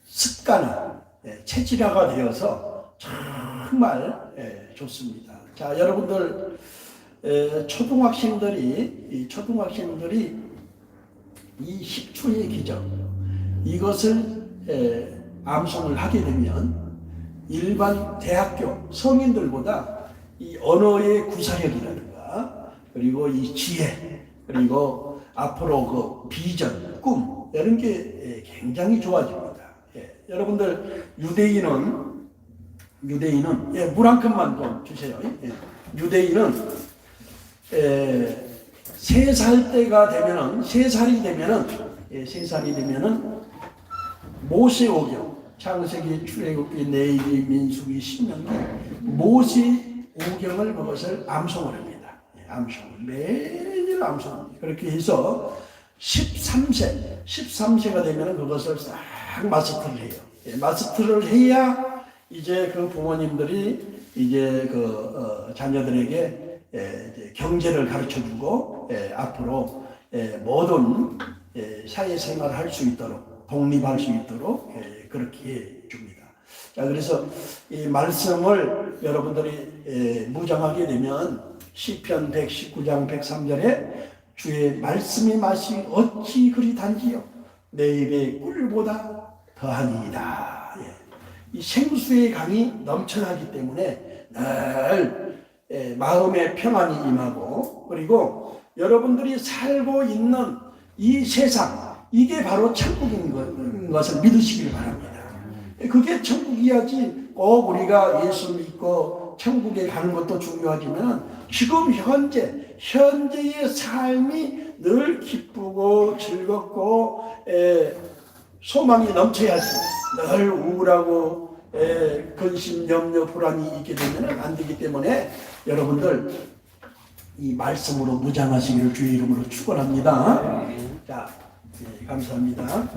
습관화, 체질화가 되어서 정말 좋습니다. 자, 여러분들 초등학생들이 이 10초의 기적 이것을 암송을 하게 되면 일반 대학교 성인들보다 이 언어의 구사력이라든가 그리고 이 지혜 그리고 앞으로 그 비전, 꿈 이런 게 굉장히 좋아집니다. 여러분들 유대인은 물 한 컵만 좀 주세요. 유대인은 3살 때가 되면은 3살이 되면은 모세오경 창세기, 출애굽기, 레위기, 민수기, 신명기 모세오경을 그것을 암송을 합니다. 매일 암송합니다. 그렇게 해서 13세가 되면은 그것을 싹 마스터를 해요. 마스터를 해야 이제 그 부모님들이 이제 그 자녀들에게 이제 경제를 가르쳐주고 앞으로 모든 사회생활을 할 수 있도록 독립할 수 있도록 그렇게 해 줍니다. 자, 그래서 이 말씀을 여러분들이 무장하게 되면 시편 119장 103절에 주의 말씀의 맛이 어찌 그리 단지요 내 입의 꿀보다 더하니이다. 이 생수의 강이 넘쳐나기 때문에 늘 마음의 평안이 임하고 그리고 여러분들이 살고 있는 이 세상 이게 바로 천국인 것을 믿으시길 바랍니다. 그게 천국이야지 꼭 우리가 예수 믿고 천국에 가는 것도 중요하지만 지금 현재의 삶이 늘 기쁘고 즐겁고 소망이 넘쳐야지 늘 우울하고 근심, 염려, 불안이 있게 되면 안 되기 때문에 여러분들 이 말씀으로 무장하시기를 주의 이름으로 축원합니다. 자, 감사합니다.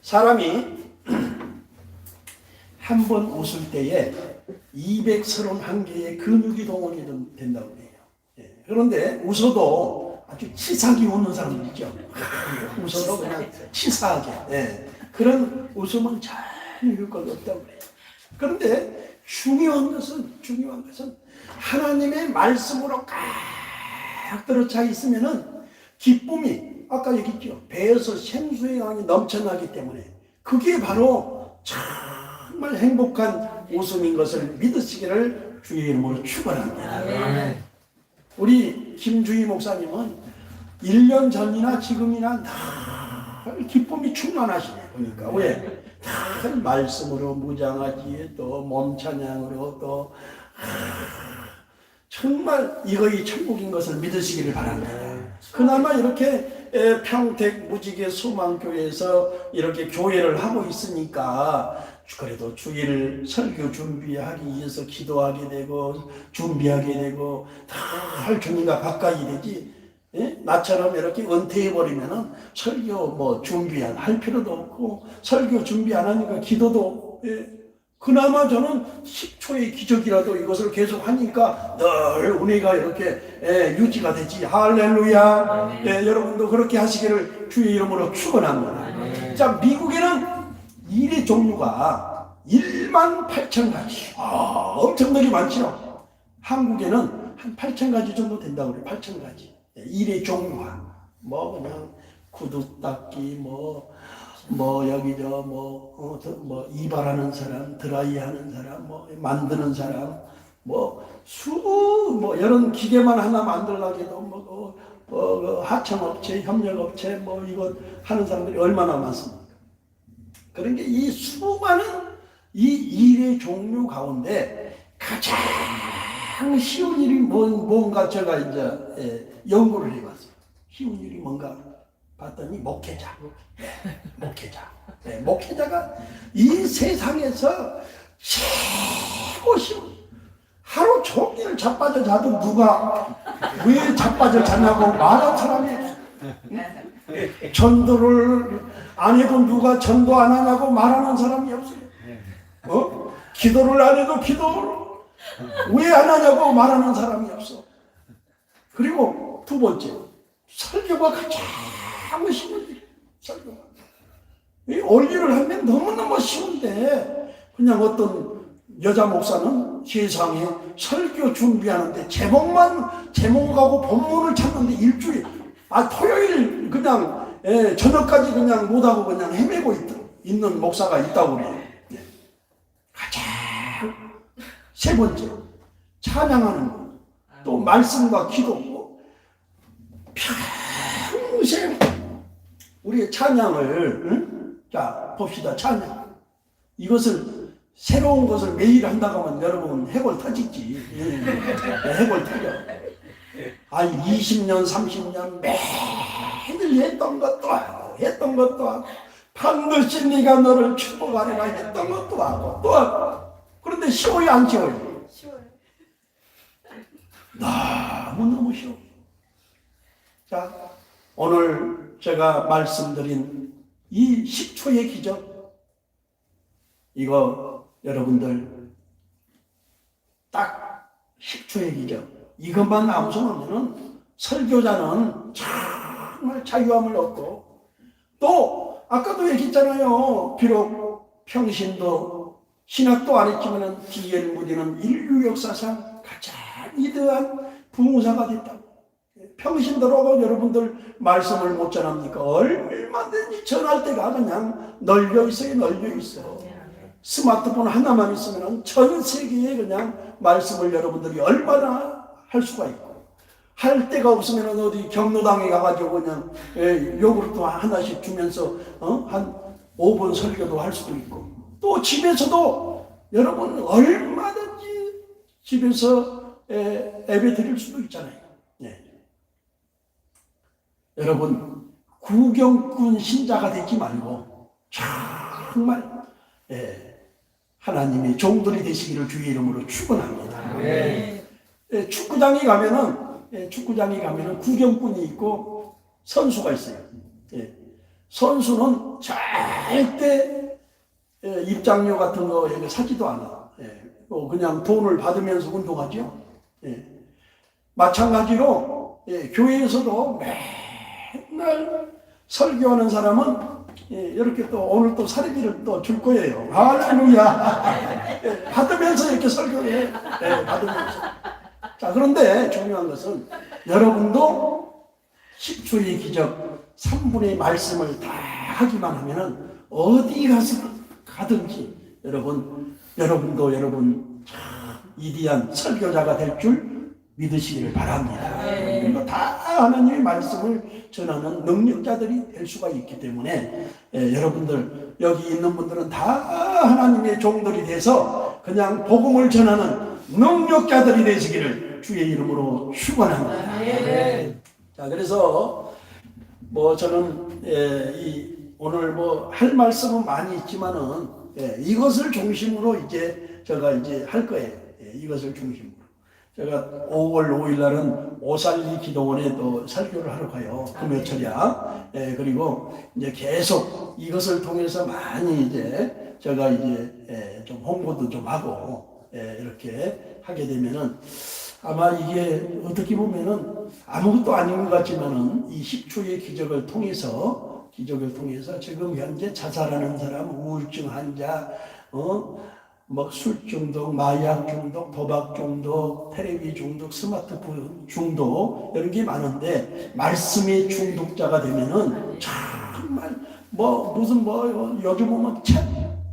사람이 한 번 웃을 때에 231개의 근육이 동원이 된다고 해요. 예. 그런데 웃어도 아주 치사하게 웃는 사람들 있죠. 웃어도 그냥 치사하게. 예. 그런 웃음은 전혀 효과가 없다고 해요. 그런데 중요한 것은 하나님의 말씀으로 꽉 들어차 있으면은 기쁨이 아까 얘기했죠. 배에서 생수의 양이 넘쳐나기 때문에 그게 바로 정말 행복한 웃음인 것을 믿으시기를 주의 이름으로 축원합니다. 우리 김주희 목사님은 1년 전이나 지금이나 늘 기쁨이 충만하시네. 보니까 왜? 늘 말씀으로 무장하지 또 몸찬양으로 또 정말 이거이 천국인 것을 믿으시기를 바랍니다. 그나마 이렇게 평택 무지개 소망교회에서 이렇게 교회를 하고 있으니까 그래도 주일 설교 준비하기 위해서 기도하게 되고 준비하게 되고 다 주님과 가까이 되지. 예? 나처럼 이렇게 은퇴해버리면은 설교 뭐 준비할 필요도 없고 설교 준비 안 하니까 기도도 그나마 저는 10초의 기적이라도 이것을 계속 하니까 늘 은혜가 이렇게 유지가 되지. 할렐루야. 여러분도 그렇게 하시기를 주의 이름으로 축원합니다. 자, 미국에는 일의 종류가 18,000가지. 엄청나게 많죠. 한국에는 한 8,000가지 정도 된다고 그래요. 8,000가지. 일의 종류가 뭐 그냥 구두 닦기 이발하는 사람, 드라이하는 사람, 만드는 사람, 이런 기계만 하나 만들려고 해도 하청업체, 협력업체, 이거 하는 사람들이 얼마나 많습니까? 그러니까 이 수많은 이 일의 종류 가운데 가장 쉬운 일이 뭔가 제가 이제 연구를 해봤어요. 쉬운 일이 뭔가 봤더니 목회자. 목회자가 이 세상에서 최고 쉬운, 하루 종일 자빠져 자도 누가 왜 자빠져 자냐고 말한 사람이 없어요. 전도를 안 해도 누가 전도 안 하냐고 말하는 사람이 없어요. 기도를 안 해도 기도를 왜 안 하냐고 말하는 사람이 없어. 그리고 두 번째, 설교가 가장 쉬운 일. 설교가. 이 원리를 하면 너무너무 쉬운데 그냥 어떤 여자 목사는 세상에 설교 준비하는데 제목하고 본문을 찾는데 일주일, 토요일 그냥 저녁까지 그냥 못하고 그냥 헤매고 있는 목사가 있다고 그래요. 가장 세 번째, 찬양하는 것, 또 말씀과 기도, 평생 우리의 찬양을 자 봅시다. 찬양 이것을 새로운 것을 매일 한다고 하면 여러분 해골 터지지. 해골 터져. 20년 30년 매일 했던 것도 하고 반드시 네가 너를 축복하리라 했던 것도 하고 또 하고. 그런데 쉬워요 안 쉬워요? 쉬워요. 너무 쉬워. 자, 오늘 제가 말씀드린 이 10초의 기적, 이거 여러분들 딱 10초의 기적 이것만 암송하면은 설교자는 정말 자유함을 얻고, 또 아까도 얘기했잖아요. 비록 평신도 신학도 안 했지만은 D.L. 무디는 인류 역사상 가장 위대한 부흥사가 됐다고. 평신도라고 여러분들 말씀을 못 전합니까? 얼마든지 전할 때가 그냥 널려 있어요. 스마트폰 하나만 있으면 전 세계에 그냥 말씀을 여러분들이 얼마나 할 수가 있고, 할 데가 없으면 어디 경로당에 가가지고 그냥 요구르트 하나씩 주면서 한 5분 설교도 할 수도 있고, 또 집에서도 여러분 얼마든지 집에서 예배 드릴 수도 있잖아요. 여러분 구경꾼 신자가 되지 말고 정말 하나님의 종들이 되시기를 주의 이름으로 축원합니다. 축구장에 가면은 구경꾼이 있고 선수가 있어요. 선수는 절대 입장료 같은 거 여기 사지도 않아. 또 그냥 돈을 받으면서 운동하죠. 마찬가지로 교회에서도 맨날 설교하는 사람은 이렇게 또 오늘 또 사례비를 또 줄 거예요. 할렐루야. 받으면서 이렇게 설교해. 받으면서. 자, 그런데 중요한 것은 여러분도 10초의 기적 3분의 말씀을 다 하기만 하면은 어디 가든지 여러분도 여러분 위대한 설교자가 될 줄 믿으시기를 바랍니다. 그리고 다 하나님의 말씀을 전하는 능력자들이 될 수가 있기 때문에 여러분들 여기 있는 분들은 다 하나님의 종들이 돼서 그냥 복음을 전하는 능력자들이 되시기를 주의 이름으로 축원합니다. 자, 그래서 뭐 저는 오늘 뭐 할 말씀은 많이 있지만은 이것을 중심으로 이제 제가 이제 할 거예요. 이것을 중심으로. 제가 5월 5일 날은 오살리 기도원에 또 설교를 하러 가요. 금요철이야. 그리고 이제 계속 이것을 통해서 많이 이제 제가 이제 좀 홍보도 좀 하고 이렇게 하게 되면은 아마 이게 어떻게 보면은 아무것도 아닌 것 같지만은 이 10초의 기적을 통해서 지금 현재 자살하는 사람, 우울증 환자, 뭐 술 중독, 마약 중독, 도박 중독, 텔레비 중독, 스마트폰 중독 이런 게 많은데 말씀의 중독자가 되면은 정말 뭐 무슨 뭐 요즘 보면 챗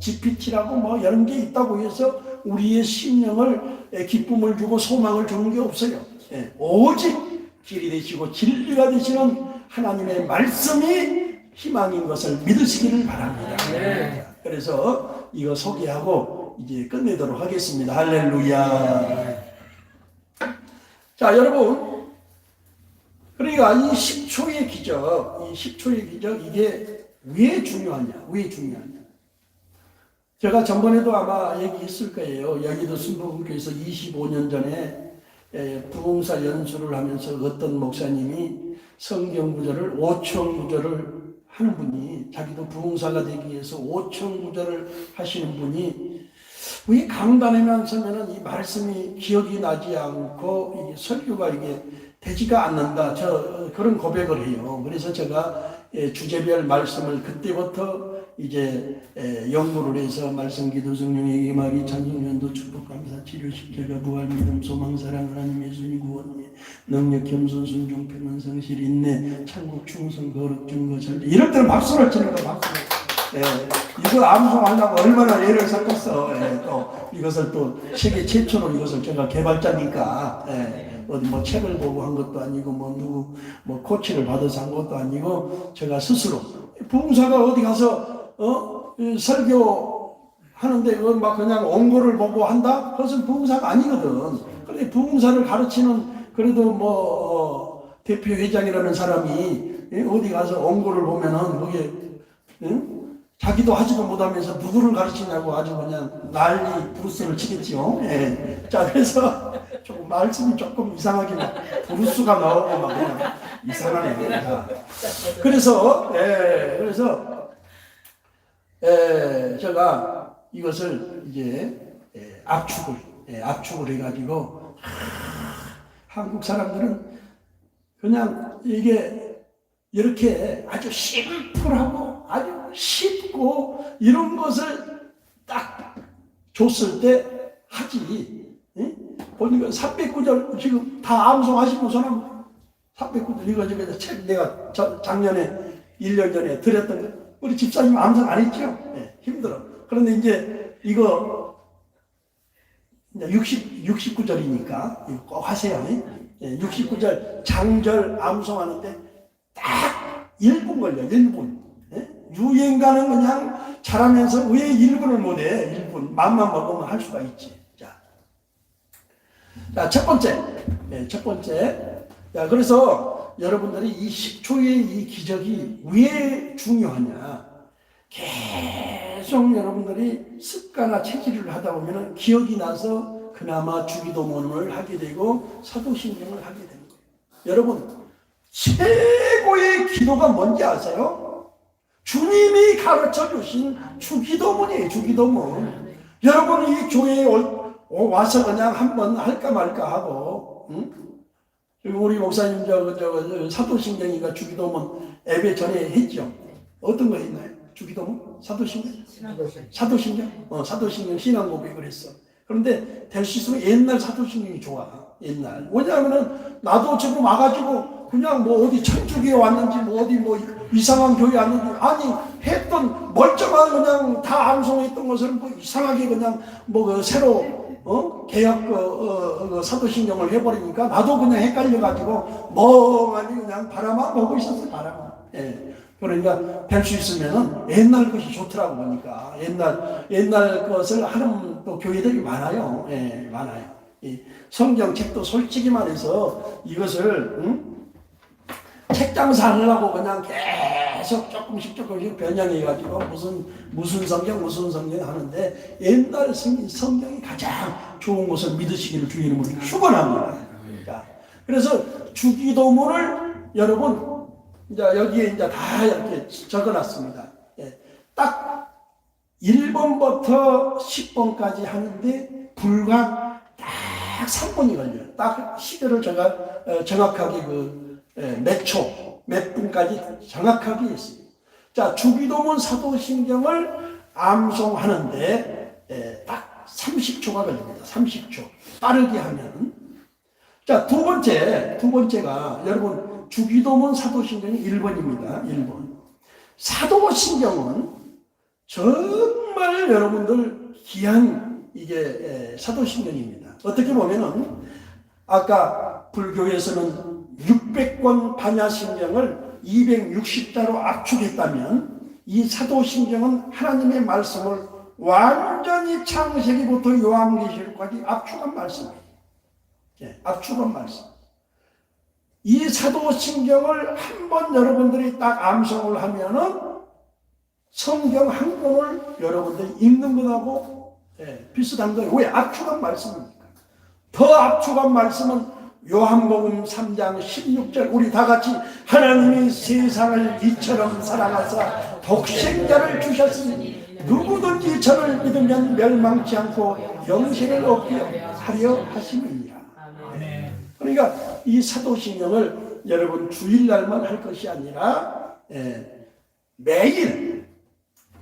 GPT라고 뭐 이런 게 있다고 해서 우리의 심령을 기쁨을 주고 소망을 주는 게 없어요. 오직 길이 되시고 진리가 되시는 하나님의 말씀이 희망인 것을 믿으시기를 바랍니다. 그래서 이거 소개하고 이제 끝내도록 하겠습니다. 할렐루야. 자, 여러분, 그러니까 이 10초의 기적, 이게 왜 중요하냐? 제가 전번에도 아마 얘기했을 거예요. 여기도 순복음교회에서 25년 전에 부흥사 연수를 하면서 어떤 목사님이 성경 구절을 5천 구절을 하는 분이, 자기도 부흥사가 되기 위해서 5천 구절을 하시는 분이 왜 강단에만 서면은 이 말씀이 기억이 나지 않고 이게 설교가 이게 되지가 않는다. 그런 고백을 해요. 그래서 제가 주제별 말씀을 그때부터 이제 연구를 해서 말씀, 기도, 성령에게 말이, 찬송, 연도, 축복, 감사, 치료, 십자가, 부활, 믿음, 소망, 사랑, 하나님, 예수님, 구원, 능력, 겸손, 순종, 평안, 성실, 인내, 천국, 충성, 거룩, 증거, 절대. 이럴 때는 박수를 치는 거, 박수. 이거 암송하려고 얼마나 애를 섞었어. 또 이것을 또 세계 최초로 이것을 제가 개발자니까 어디 뭐 책을 보고 한 것도 아니고 뭐 누구 뭐 코치를 받아서 한 것도 아니고 제가 스스로 부흥사가 어디 가서 설교 하는데 그건 막 그냥 원고를 보고 한다? 그것은 부흥사가 아니거든. 그런데 부흥사를 가르치는 그래도 뭐 대표 회장이라는 사람이 어디 가서 원고를 보면은 그게 자기도 하지도 못하면서 누구를 가르치냐고 아주 그냥 난리 브루스를 치겠지요. 자, 그래서 조금 말씀이 조금 이상하게 막 브루스가 나오고 막 그냥 이상하네. 그래서 제가 이것을 이제 압축을 해가지고 한국 사람들은 그냥 이게 이렇게 아주 심플하고 아주 쉽고 이런 것을 딱 줬을 때 하지. 보니까 309절 지금 다 암송하시고 저는 309절 이거 책 내가 작년에 1년 전에 드렸던 거 우리 집사님 암송 안 했죠? 힘들어. 그런데 이제 이거 69절이니까 이거 꼭 하세요. 69절 장절 암송하는데 딱 1분 걸려. 1분. 유행가는 그냥 잘하면서 왜 1분을 못해? 1분. 마음만 먹으면 할 수가 있지. 자, 첫 번째. 자, 그래서 여러분들이 이 10초의 이 기적이 왜 중요하냐? 계속 여러분들이 습관화 체질을 하다 보면 기억이 나서 그나마 주기도문을 하게 되고 사도신경을 하게 되는 거예요. 여러분, 최고의 기도가 뭔지 아세요? 주님이 가르쳐 주신 주기도문이에요. 주기도문. 여러분 이 교회에 와서 그냥 한번 할까 말까 하고, 응? 우리 목사님 사도신경이가 주기도문 예배 전에 했죠. 어떤 거 했나요? 주기도문? 사도신경? 사도신경? 사도신경 신앙고백을 했어. 그런데 될 수 있으면 옛날 사도신경이 좋아. 옛날. 왜냐하면은 나도 지금 와가지고 그냥 뭐 어디 천주교에 왔는지 뭐 어디 뭐 이상한 교회 왔는지 아니 했던 멀쩡한 그냥 다 암송했던 것을 뭐 이상하게 그냥 뭐 새로 개혁 사도신경을 해버리니까 나도 그냥 헷갈려가지고 멍하니 그냥 바라만 보고 있었어요. 바라만. 예. 그러니까 될 수 있으면은 옛날 것이 좋더라고 보니까 옛날 것을 하는 또 교회들이 많아요. 예, 많아요. 이 성경책도 솔직히 말해서 이것을 책 장사하려고 그냥 계속 조금씩 변형해가지고 무슨 성경 하는데 옛날 성경이 가장 좋은 것을 믿으시기를 주의 이름으로 축원합니다. 그래서 주기도문을 여러분 이제 여기에 이제 다 이렇게 적어놨습니다. 예, 딱 1번부터 10번까지 하는데 불과 딱 3분이 걸려요. 딱 시계를 제가 정확하게 몇 분까지 정확하게 했어요. 자, 주기도문 사도신경을 암송하는데 딱 30초가 걸립니다. 30초. 빠르게 하면. 자, 두 번째가 여러분 주기도문 사도신경이 1번입니다. 1번. 사도신경은 정말 여러분들 귀한 이게 사도신경입니다. 어떻게 보면은 아까 불교에서는 600권 반야신경을 260자로 압축했다면 이 사도신경은 하나님의 말씀을 완전히 창세기부터 요한계시록까지 압축한 말씀이에요. 예, 압축한 말씀. 이 사도신경을 한번 여러분들이 딱 암송을 하면은 성경 한 권을 여러분들이 읽는 것하고 비슷한 거예요. 왜? 압축한 말씀입니까? 더 압축한 말씀은 요한복음 3장 16절 우리 다 같이 하나님이 세상을 이처럼 사랑하사 독생자를 주셨으니 누구든지 저를 믿으면 멸망치 않고 영생을 얻게 하려 하심이니라. 그러니까 이 사도신경을 여러분 주일날만 할 것이 아니라 매일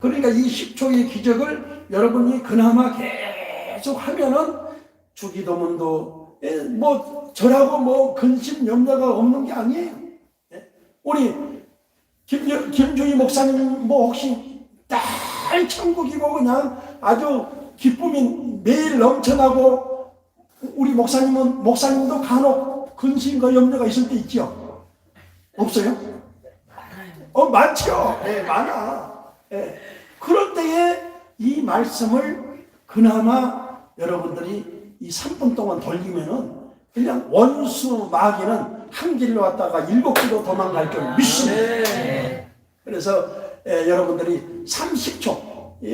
그러니까 이 10초의 기적을 여러분이 그나마 계속 하면은 주기도문도 뭐 저라고 뭐 근심 염려가 없는 게 아니에요. 우리 김주희 목사님 뭐 혹시 딸 천국이고 그냥 아주 기쁨이 매일 넘쳐나고 우리 목사님도 간혹 근심과 염려가 있을 때 있죠? 없어요? 많죠. 네, 많아. 네. 그럴 때에 이 말씀을 그나마 여러분들이 이 3분 동안 돌리면은 그냥 원수 마귀는 한 길로 왔다가 7길로 도망갈 줄 믿습니다. 네. 그래서 여러분들이 30초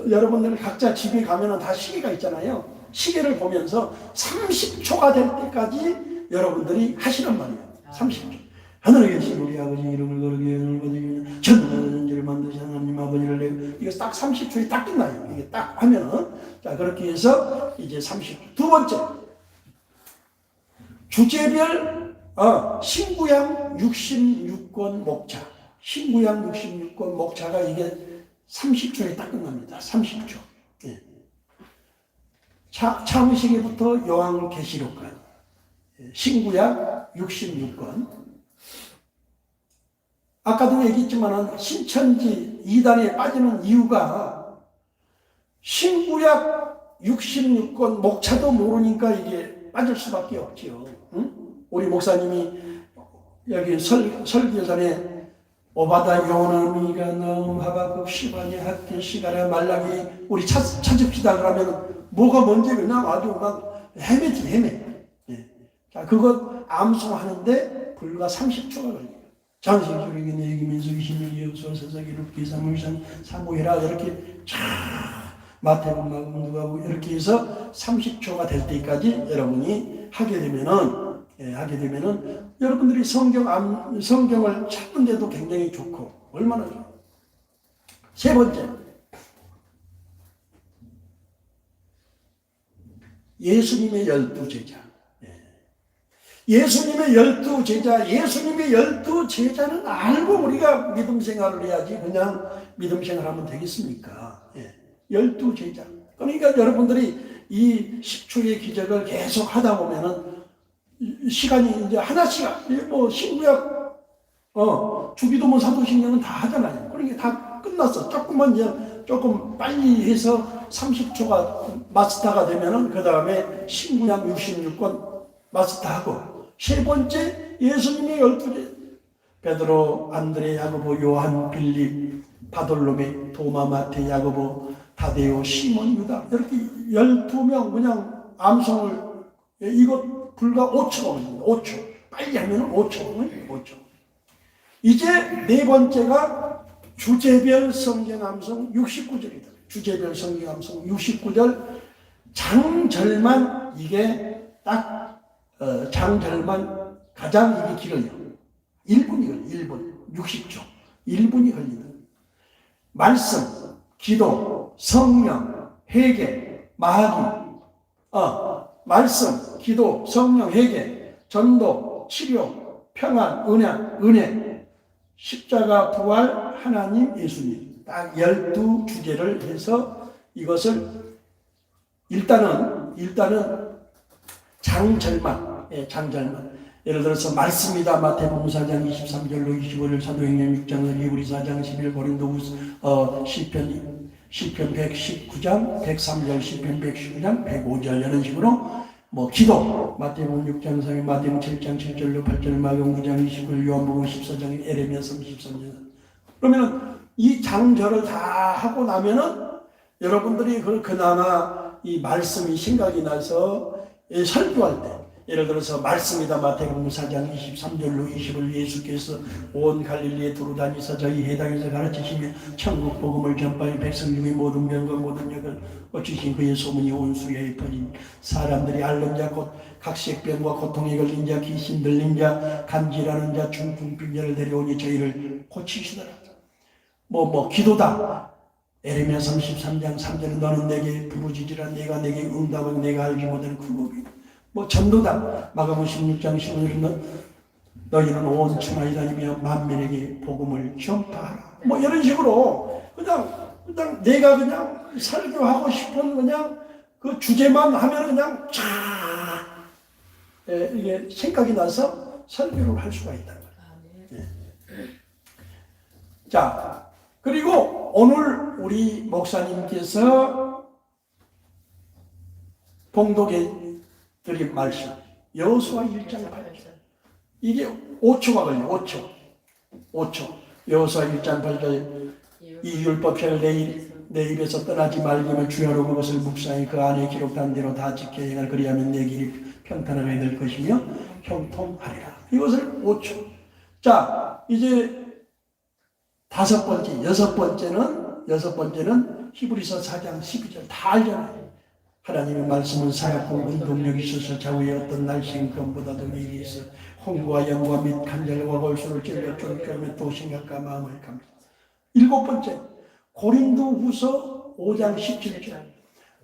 여러분들 각자 집에 가면은 다 시계가 있잖아요. 시계를 보면서 30초가 될 때까지 여러분들이 하시란 말이에요. 30초. 하늘에 계신 우리 아버지 이름을 거룩히 여기는 전지를 만드신 하나님 아버지를 내고 이거 딱 30초에 딱 끝나요. 이게 딱 하면은 자 그렇게 해서 이제 30초. 두 번째 주제별 신구약 66권 목차. 신구약 66권 목차가 이게 30초에 딱 끝납니다. 30초. 예. 창세기부터 요한계시록까지 신구약 66권. 아까도 얘기했지만 신천지 이단에 빠지는 이유가 신구약 66권 목차도 모르니까 이게 빠질 수밖에 없지요. 응? 우리 목사님이 여기 설교 전에 오바다 요나미가 나옴 하박국 시바니 학계 시가라 말라기 우리 찾읍시다 그러면 뭐가 뭔지 그냥 아주 막 헤매. 예. 자 그것 암송하는데 불과 30초가 걸려요. 장식주력이 내기 민수기신이 역소 세상이 룹기 사물상 사모해라 이렇게 쫙 마태복음 마가복음 누가복음 이렇게 해서 30초가 될 때까지 여러분이 하게 되면은 여러분들이 성경을 찾는데도 굉장히 좋고 얼마나 좋아요. 세 번째, 예수님의 12제자. 예수님의 12제자, 예수님의 12제자는 알고 우리가 믿음 생활을 해야지 그냥 믿음 생활하면 되겠습니까? 12제자. 그러니까 여러분들이 이 10초의 기적을 계속 하다 보면은 시간이 이제 하나씩, 뭐 신구약, 주기도문 사도신경은 다 하잖아요. 그러니까 다 끝났어. 조금만 이제 조금 빨리 해서 30초가 마스터가 되면은 그 다음에 신구약 66권 마스터하고, 세 번째 예수님의 12제자 베드로, 안드레, 야고보, 요한, 빌립, 바돌로메, 도마, 마테, 야고보, 다데오, 시몬, 유다, 이렇게 12명 그냥 암송을, 이것 불과 5초, 5초 빨리 하면 5초. 이제 네 번째가 주제별 성경 암송 69절이다. 주제별 성경 암송 69절, 장절만, 이게 딱 장절만 가장 이게 길어요. 1분이 걸려요. 1분 60초 1분이 걸리는 말씀, 기도, 성령, 회개, 마하기, 말씀, 기도, 성령, 회개, 전도, 치료, 평안, 은혜, 십자가, 부활, 하나님, 예수님, 딱 12주제를 해서 이것을 일단은 장절만, 장절만. 예를 들어서 말씀이다. 마태복음 4장 23절로 25절, 사도행전 6장, 히브리 4장 11, 고린도후서, 시편 119장 103절, 시편 119장 105절, 이런 식으로 뭐 기도, 마태복음 6장 3절, 마태복음 7장 7절로 8절, 마가복음 9장 29절, 요한복음 14장, 에레미야 33절. 그러면은 이 장절을 다 하고 나면은 여러분들이 그나마 이 말씀이 생각이 나서 설교할 때, 예를 들어서 말씀이다. 마태복음 4장 23절로 20절, 예수께서 온 갈릴리에 두루 다니사 저희 해당에서 가르치시며 천국 복음을 전파해 백성 중에 모든 병과 모든 역을 고치신 그의 소문이 온 수야에 퍼진, 사람들이 앓는 자, 곧 각색병과 고통에 걸린 자, 귀신 들린 자, 간질하는 자, 중풍병자를 데려오니 저희를 고치시더라. 기도다. 에레미야 33장 3절은 너는 내게 부르짖으라. 내가 내게 응답하고 내가 알지 못하는 그 법이. 전도다. 마가복음 16장 15절은 너희는 온 천하에 다니며 만민에게 복음을 전파하라. 이런 식으로 그냥 내가 그냥 설교하고 싶은 그냥 그 주제만 하면 그냥 이게 생각이 나서 설교를 할 수가 있다. 자, 그리고 오늘 우리 목사님께서 봉독해 드린 말씀, 여호수아 1장 8절. 이게 5초가 걸려요. 5초. 여호수아 1장 8절. 이 율법책을 내 입에서 떠나지 말기를 주야로 그것을 묵상해 그 안에 기록된 대로 다 지켜 행할, 그리하면 내 길이 평탄하게 될 것이며 형통하리라. 이것을 5초. 자, 이제 여섯 번째는 히브리서 4장 12절 다 알잖아요. 하나님의 말씀은 사역과 운동력이 있어서 좌우의 어떤 날씨인 것보다도 미리 있어 홍구와 영과 및 간절과 골수를 찔러 쫄쫄며 또 생각과 마음을 갑니다. 7번째, 고린도후서 5장 17절.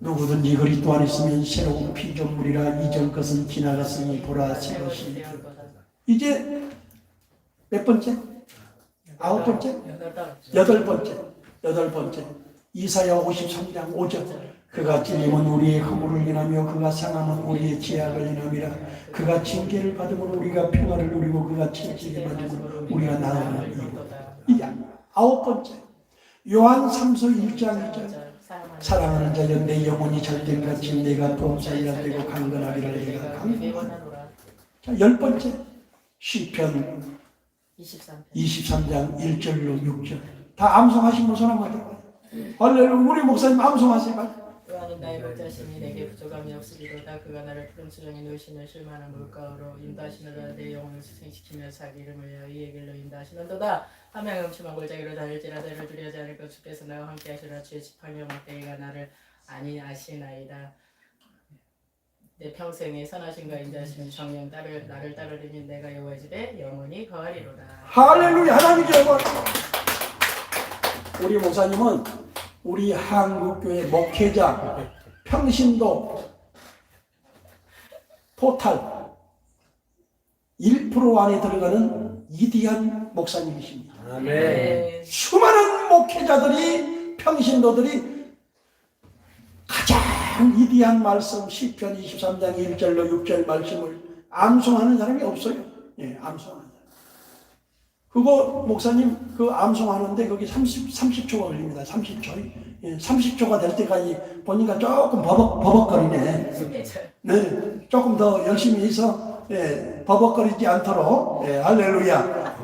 누구든지 그리스도 안에 있으면 새로운 피조물이라, 이전 것은 지나갔으니 보라 새 것이 되었다. 이제 몇 번째? 9번째? 8번째. 이사야 53장 5절. 그가 찔림은 우리의 허물을 인하며 그가 상함은 우리의 죄악을 인함이라. 그가 징계를 받음으로 우리가 평화를 누리고 그가 채찍을 받음으로 우리가 나음을 이루었다. 이게 9번째, 요한 3서 1장 2절. 사랑하는 자여 내 영혼이 절대같이 내가 범사이라 되고 강건하기를 내가 강건하노라. 자, 10번째, 시편 23장 1절로 6절. 다 암송하신 분 손 한번 들어봐요. 할렐루야. 우리 목사님 암송하세요. 요한은 나의 목자심이 내게 부족함이 없으리로다. 그가 나를 푸른 수정에 누시는 쉴만한 물가로 인도하시느라. 내 영혼을 수생시키며 자기 이름을 위하여 이의 길로 인도하시는도다. 함양 음침한 골짜기로 다닐지라도 너를 두려워하지 않을 것 주께서 나와 함께 하시라. 주의 지팡이와 막대기가 나를 아니 아시나이다. 내 평생에 선하신가 인자하시는 정령 나를 따르리니 내가 여호와의 집에 영원히 거하리로다. 할렐루야. 하나님께 영광. 자, 11번째, 11번째. 11번째는 우리 목사님은 우리 한국교회 목회자 평신도 토탈 1% 안에 들어가는 위대한 목사님이십니다. 네. 수많은 목회자들이 평신도들이 가장 위대한 말씀 시편 23장 1절로 6절 말씀을 암송하는 사람이 없어요. 예, 암송하는 사람. 그거 목사님 그 암송하는데 거기 30초가 걸립니다. 30초. 예, 30초가 될 때까지 보니까 조금 버벅거리네. 네, 조금 더 열심히 해서 예, 버벅거리지 않도록 예, 할렐루야.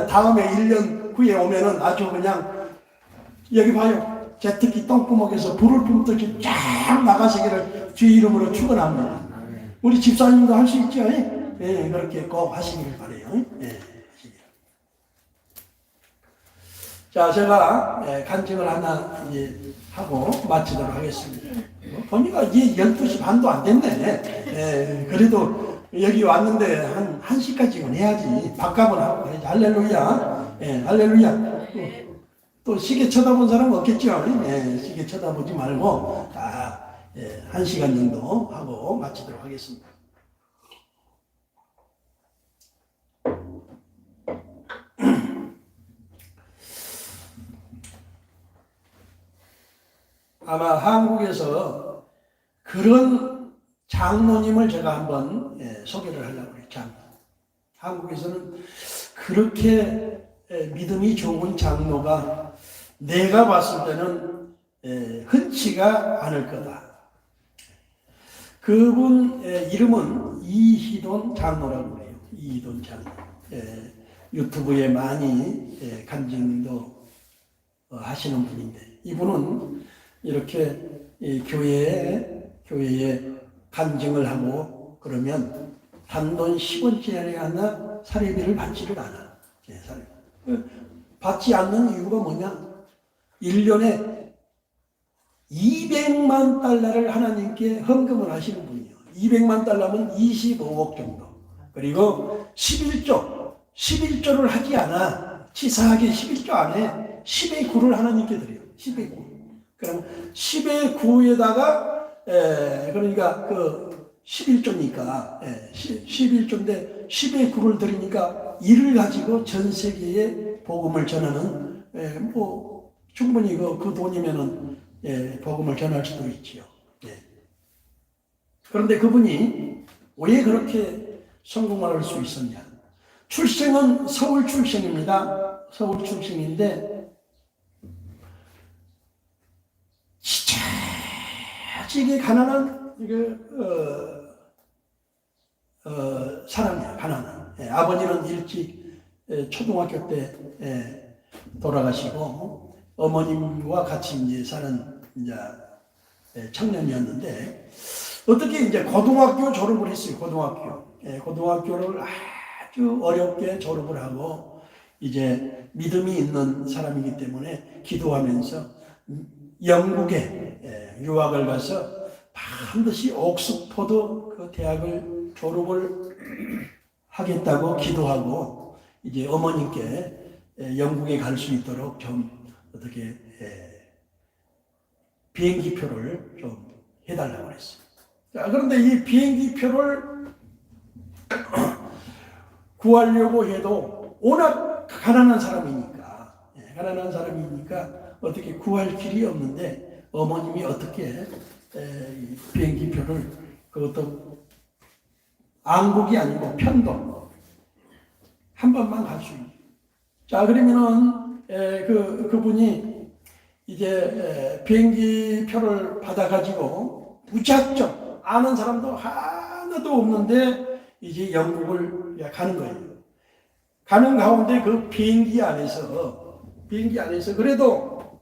다음에 1년 후에 오면은 아주 그냥 여기 봐요. 제특기 똥구멍에서 불을 뿜듯이 쫙 나가시기를 주의 이름으로 축원합니다. 우리 집사님도 할 수 있죠? 예? 예, 그렇게 꼭 하시기를 바래요. 예. 자, 제가 간증을 하나 이제 하고 마치도록 하겠습니다. 보니까 이제 12시 반도 안 됐네. 그래도 여기 왔는데 한 1시까지는 해야지. 밥값은 하고 해야지. 할렐루야. 할렐루야. 또 시계 쳐다본 사람 없겠죠? 시계 쳐다보지 말고 다 1시간 정도 하고 마치도록 하겠습니다. 아마 한국에서 그런 장로님을 제가 한번 소개를 하려고 해요. 장로. 한국에서는 그렇게 믿음이 좋은 장로가 내가 봤을 때는 흔치가 않을 거다. 그분 이름은 이희돈 장로라고 해요. 이희돈 장로. 유튜브에 많이 간증도 하시는 분인데 이분은 이렇게 교회에 간증을 하고 그러면 단돈 10원짜리 하나 사례비를 받지를 않아. 받지 않는 이유가 뭐냐? 1년에 200만 달러를 하나님께 헌금을 하시는 분이에요. 200만 달러면 25억 정도. 그리고 11조를 하지 않아. 치사하게 11조 안에 10의 9를 하나님께 드려요. 10의 9. 그럼 10의 9에다가 그러니까 그 11조니까 11조인데 10의 9를 드리니까 이를 가지고 전 세계에 복음을 전하는 뭐 충분히 그 돈이면은 복음을 전할 수도 있지요. 그런데 그분이 왜 그렇게 성공을 할 수 있었냐? 출생은 서울 출생입니다. 서울 출생인데 지자지게 가난한 사람이야. 가난한. 아버지는 일찍 초등학교 때 돌아가시고 어머님과 같이 이제 사는 이제 청년이었는데 어떻게 이제 고등학교 졸업을 했어요. 고등학교를 아주 어렵게 졸업을 하고 이제 믿음이 있는 사람이기 때문에 기도하면서 영국에 유학을 가서 반드시 옥스퍼드 그 대학을 졸업을 하겠다고 기도하고 이제 어머님께 영국에 갈 수 있도록 좀 어떻게 비행기표를 좀 해달라고 그랬어요. 자, 그런데 이 비행기표를 구하려고 해도 워낙 가난한 사람이니까 어떻게 구할 길이 없는데 어머님이 어떻게 비행기표를 그것도 안국이 아니고 편도 한 번만 갈 수 있는. 자, 그러면은 그분이 이제 비행기표를 받아가지고 무작정 아는 사람도 하나도 없는데 이제 영국을 가는 거예요. 가는 가운데 그 비행기 안에서 그래도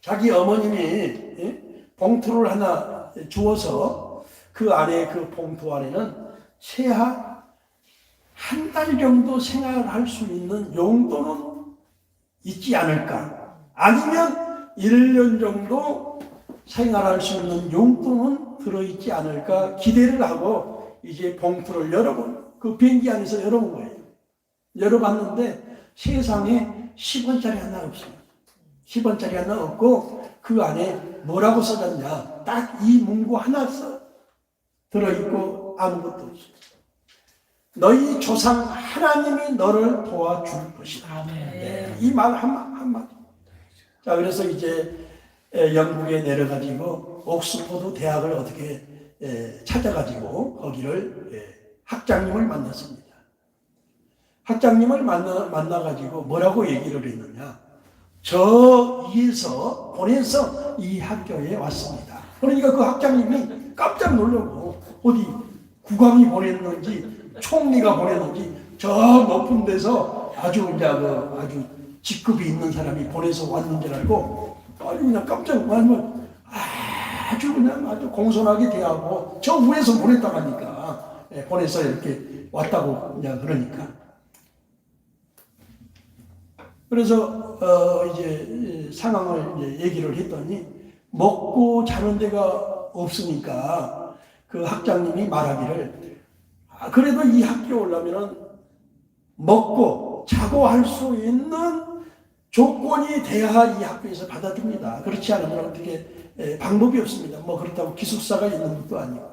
자기 어머님이 봉투를 하나 주어서 그 안에 그 봉투 안에는 최하 한 달 정도 생활할 수 있는 용도는 있지 않을까? 아니면 1년 정도 생활할 수 있는 용도는 들어있지 않을까? 기대를 하고 이제 봉투를 그 비행기 안에서 열어본 거예요. 열어봤는데 세상에 10원짜리 하나 없어요. 10원짜리 하나 없고 그 안에 뭐라고 써졌냐. 딱 이 문구 하나 들어있고 아무것도 없어. 너희 조상 하나님이 너를 도와줄 것이다. 네, 이 말 한마디. 자, 그래서 이제 영국에 내려가지고 옥스퍼드 대학을 어떻게 찾아가지고 거기를 학장님을 만났습니다. 학장님을 만나가지고 뭐라고 얘기를 했느냐. 저 위에서 보내서 이 학교에 왔습니다. 그러니까 그 학장님이 깜짝 놀라고 어디 국왕이 보냈는지 총리가 보냈는지 저 높은 데서 아주 아주 직급이 있는 사람이 보내서 왔는 줄 알고 아주 그냥 깜짝 놀라면 아주 공손하게 대하고 저 위에서 보냈다고 하니까 보내서 이렇게 왔다고 그냥 그러니까 그래서 이제 상황을 이제 얘기를 했더니 먹고 자는 데가 없으니까 그 학장님이 말하기를 그래도 이 학교 오려면은 먹고 자고 할 수 있는 조건이 돼야 이 학교에서 받아줍니다. 그렇지 않으면 어떻게 방법이 없습니다. 뭐 그렇다고 기숙사가 있는 것도 아니고.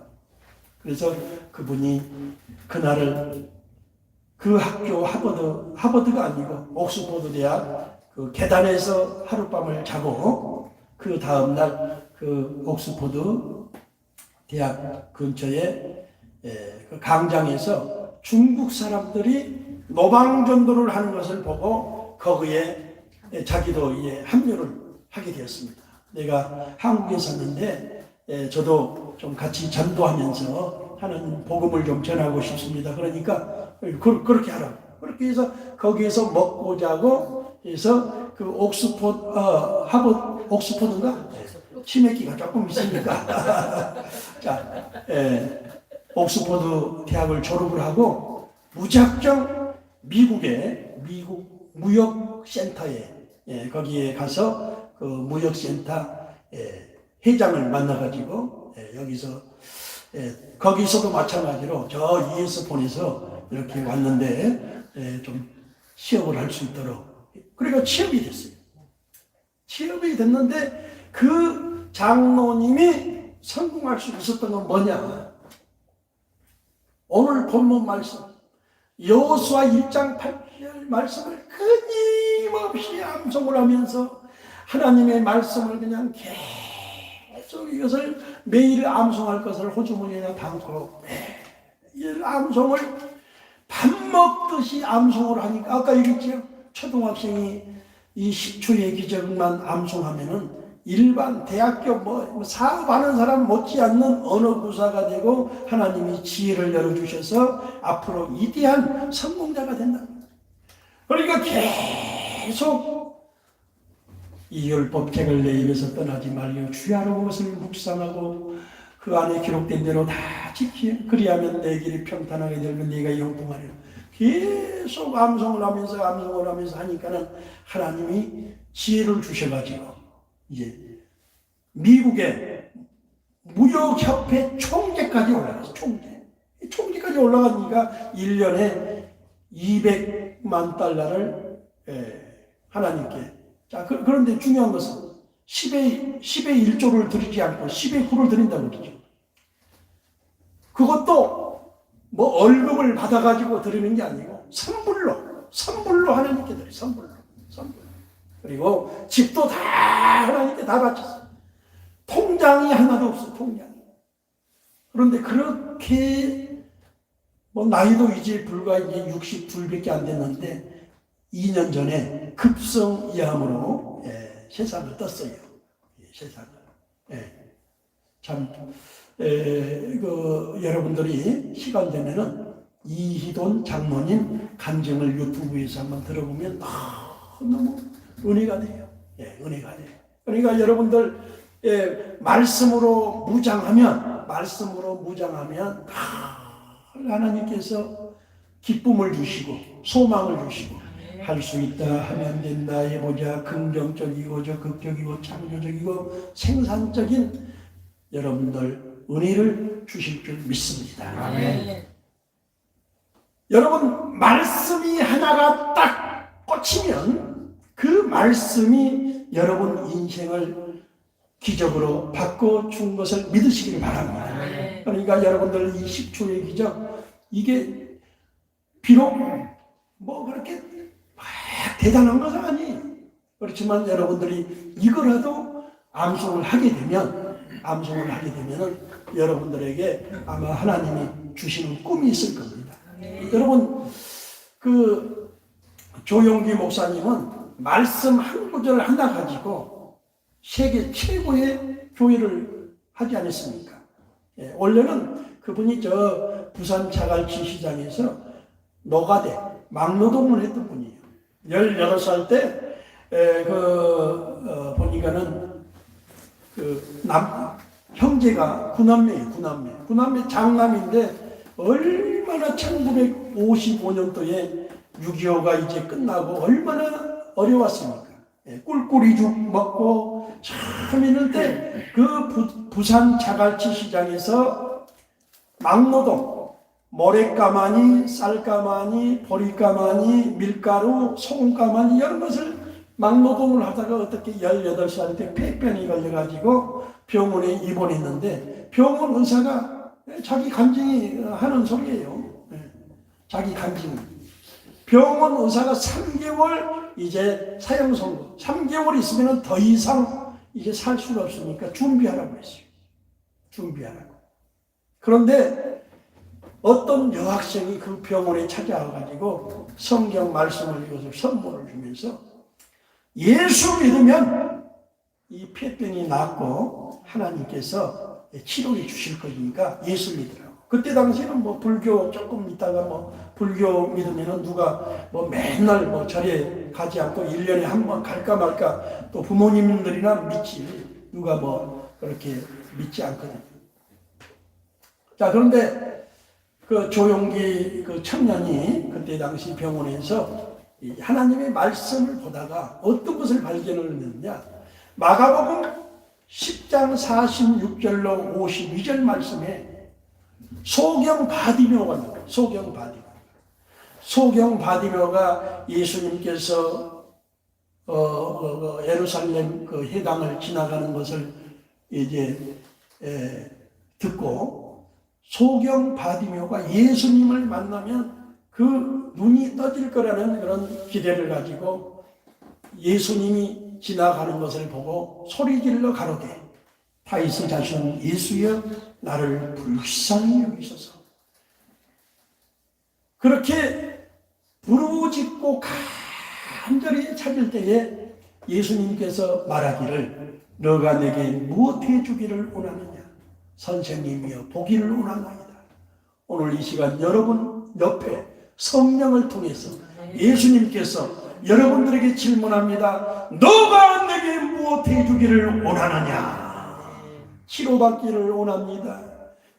그래서 그분이 그날을 그 학교 하버드가 아니고 옥스퍼드 대학 그 계단에서 하룻밤을 자고 그 다음날 그 옥스퍼드 대학 근처에 그 광장에서 중국 사람들이 노방전도를 하는 것을 보고 거기에 자기도 합류를 하게 되었습니다. 내가 한국에 샀는데 저도 좀 같이 전도하면서 하는 복음을 좀 전하고 싶습니다. 그러니까 그렇게 하라고. 그렇게 해서 거기에서 먹고 자고 해서 그 옥스퍼드인가? 치맥기가 조금 있으니까. 자, 옥스퍼드 대학을 졸업을 하고 무작정 미국 무역센터에 거기에 가서 그 무역센터 회장을 만나가지고 여기서 거기서도 마찬가지로 저 위에서 보내서 이렇게 왔는데 좀 취업을 할 수 있도록 그러니까 취업이 됐어요. 취업이 됐는데 그 장로님이 성공할 수 있었던 건 뭐냐? 오늘 본문 말씀 여호수아 1장 8절 말씀을 끊임없이 암송을 하면서 하나님의 말씀을 그냥 계속 이것을 매일 암송할 것을 호주머니에 담고 매일 암송을 밥 먹듯이 암송을 하니까 아까 얘기했죠. 초등학생이 이 10초의 기적만 암송하면은 일반 대학교 뭐 사업하는 사람 못지않는 언어 구사가 되고 하나님이 지혜를 열어주셔서 앞으로 위대한 성공자가 된다. 그러니까 계속 이 율법책을 내 입에서 떠나지 말고 주야로 그것을 묵상하고 그 안에 기록된 대로 다 지키 그리하면 내 길이 평탄하게 되고 네가 형통하리라. 계속 암송을 하면서 하니까는 하나님이 지혜를 주셔가지고 이제 미국의 무역협회 총재까지 올라갔어. 총재까지 올라가니까 1년에 200만 달러를 하나님께. 자, 그런데 중요한 것은 10의 1조를 드리지 않고 10의 9를 드린다고 그러죠. 그것도 뭐 월급을 받아가지고 드리는 게 아니고 선불로 하나님께 드려요. 선불로. 그리고 집도 다 하나님께 다 바쳤어요. 통장이 하나도 없어. 통장이. 그런데 그렇게 뭐 나이도 이제 불과 이제 62밖에 안 됐는데 2년 전에 급성이암으로 세상을 떴어요. 세상을. 참 여러분들이 시간 되면은 이희돈 장로님 간증을 유튜브에서 한번 들어보면 너무 은혜가 돼요. 은혜가 돼요. 그러니까 여러분들 말씀으로 무장하면 하나님께서 기쁨을 주시고 소망을 주시고 할 수 있다 하면 된다 해보자. 긍정적이고 적극적이고 창조적이고 생산적인 여러분들 은혜를 주실 줄 믿습니다. 아멘. 여러분 말씀이 하나가 딱 꽂히면 그 말씀이 여러분 인생을 기적으로 바꿔준 것을 믿으시길 바랍니다. 그러니까 여러분들 이 10초의 기적, 이게 비록 뭐 그렇게 막 대단한 것은 아니에요. 그렇지만 여러분들이 이거라도 암송을 하게 되면 여러분들에게 아마 하나님이 주시는 꿈이 있을 겁니다. 여러분, 그 조용기 목사님은 말씀 한 구절 하나 가지고 세계 최고의 교회를 하지 않았습니까? 예, 원래는 그분이 저 부산 자갈치 시장에서 노가대, 막노동을 했던 분이에요. 18살 때, 보니까는 형제가 구남매예요, 구남매 장남인데, 얼마나 1955년도에 6.25가 이제 끝나고 얼마나 어려웠습니까? 예, 꿀꿀이죽 먹고 참 이럴 때 그 부산 자갈치 시장에서 막노동, 모래가마니, 쌀가마니, 보리가마니, 밀가루, 소금가마니 이런 것을 막노동을 하다가 어떻게 18살 때 폐병이 걸려가지고 병원에 입원했는데 병원 의사가 자기 간증이 하는 소리예요. 자기 간증. 병원 의사가 3개월 이제 사형 선고. 3개월 있으면 더 이상 이제 살 수가 없으니까 준비하라고 했어요. 준비하라고. 그런데 어떤 여학생이 그 병원에 찾아와가지고 성경 말씀을 이것을 선물을 주면서 예수 믿으면 이 폐병이 낫고 하나님께서 치료해 주실 거니까 예수 믿으라고. 그때 당시에는 뭐 불교 조금 있다가 뭐 불교 믿으면은 누가 뭐 맨날 뭐 절에 가지 않고 1년에 한 번 갈까 말까 또 부모님들이나 믿지 누가 뭐 그렇게 믿지 않거든요. 자, 그런데 그 조용기 그 청년이 그때 당시 병원에서 하나님의 말씀을 보다가 어떤 것을 발견을 했느냐. 마가복음 10장 46절로 52절 말씀에 소경 바디묘가 나와요. 소경 바디묘가 예수님께서 예루살렘 그 회당을 지나가는 것을 이제 듣고 소경 바디묘가 예수님을 만나면 그 눈이 떠질 거라는 그런 기대를 가지고 예수님이 지나가는 것을 보고 소리질러 가로되 다윗의 자손 예수여 나를 불쌍히 여기소서. 그렇게 부르짖고 간절히 찾을 때에 예수님께서 말하기를 너가 내게 무엇해 주기를 원하느냐. 선생님이여 보기를 원하나이다. 오늘 이 시간 여러분 옆에 성령을 통해서 예수님께서 여러분들에게 질문합니다. 너가 내게 무엇해 주기를 원하느냐. 치료받기를 원합니다.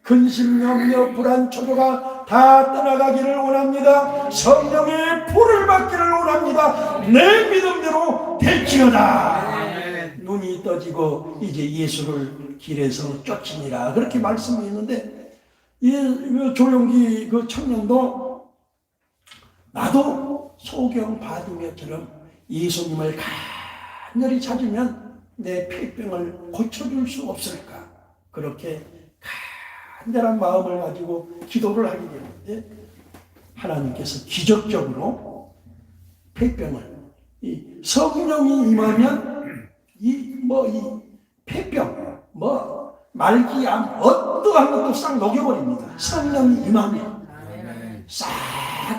근심염려 불안 초조가 다 떠나가기를 원합니다. 성령의 불을 받기를 원합니다. 내 믿음대로 될지어다. 눈이 떠지고 이제 예수를 길에서 쫓으니라 그렇게 말씀이 있는데 이 조용기 그 청년도 나도 소경 바디며처럼 예수님을 간절히 찾으면 내 폐병을 고쳐줄 수 없을까? 그렇게 간절한 마음을 가지고 기도를 하게 되는데 하나님께서 기적적으로 폐병을 이 성령이 임하면 이 폐병 말기암 어떠한 것도 싹 녹여버립니다. 성령이 임하면 싹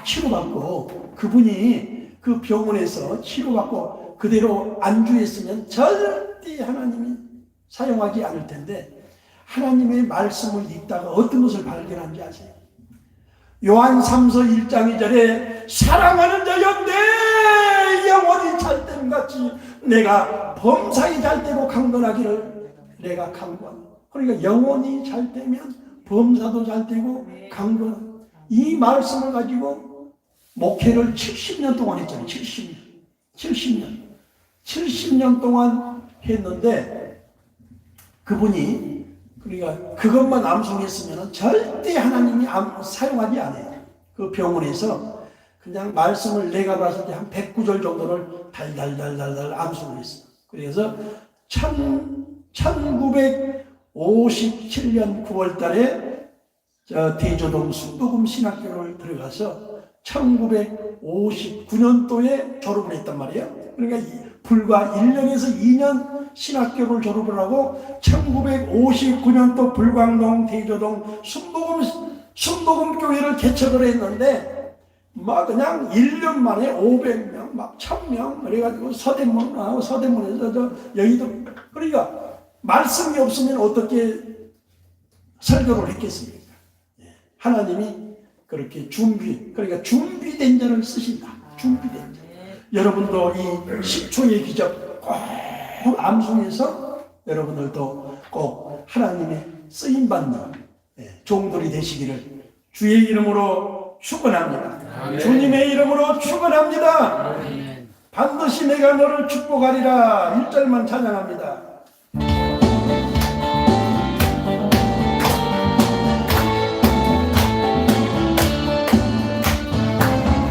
치료받고 그분이 그 병원에서 치료받고 그대로 안주했으면 절대 하나님이 사용하지 않을 텐데 하나님의 말씀을 읽다가 어떤 것을 발견한지 아세요? 요한 3서 1장 2절에 사랑하는 자여 내 영혼이 잘됨같이 내가 범사에 잘되고 강건하기를 내가 강구한다. 그러니까 영혼이 잘되면 범사도 잘되고 강건한 이 말씀을 가지고 목회를 70년 동안 했잖아요. 70년 동안 했는데 그분이 그러니까 그것만 암송했으면 절대 하나님이 사용하지 않아요. 그 병원에서 그냥 말씀을 내가 봤을 때 한 109절 정도를 달달달달달 암송을 했어. 그래서 1957년 9월 달에 대조동 순복음 신학교를 들어가서 1959년도에 졸업을 했단 말이에요. 그러니까 불과 1년에서 2년 신학교를 졸업을 하고 1959년도 불광동 대조동 순복음 교회를 개척을 했는데 막 그냥 1년 만에 500명, 막 1000명 그래가지고 서대문에서 여의도 그러니까 말씀이 없으면 어떻게 설교를 했겠습니까? 하나님이 그렇게 그러니까 준비된 자를 쓰신다. 준비된 자. 여러분도 이 10초의 기적 꼭 암송해서 여러분들도 꼭 하나님의 쓰임받는 종들이 되시기를 주의 이름으로 축원합니다. 주님의 이름으로 축원합니다. 반드시 내가 너를 축복하리라. 1절만 찬양합니다.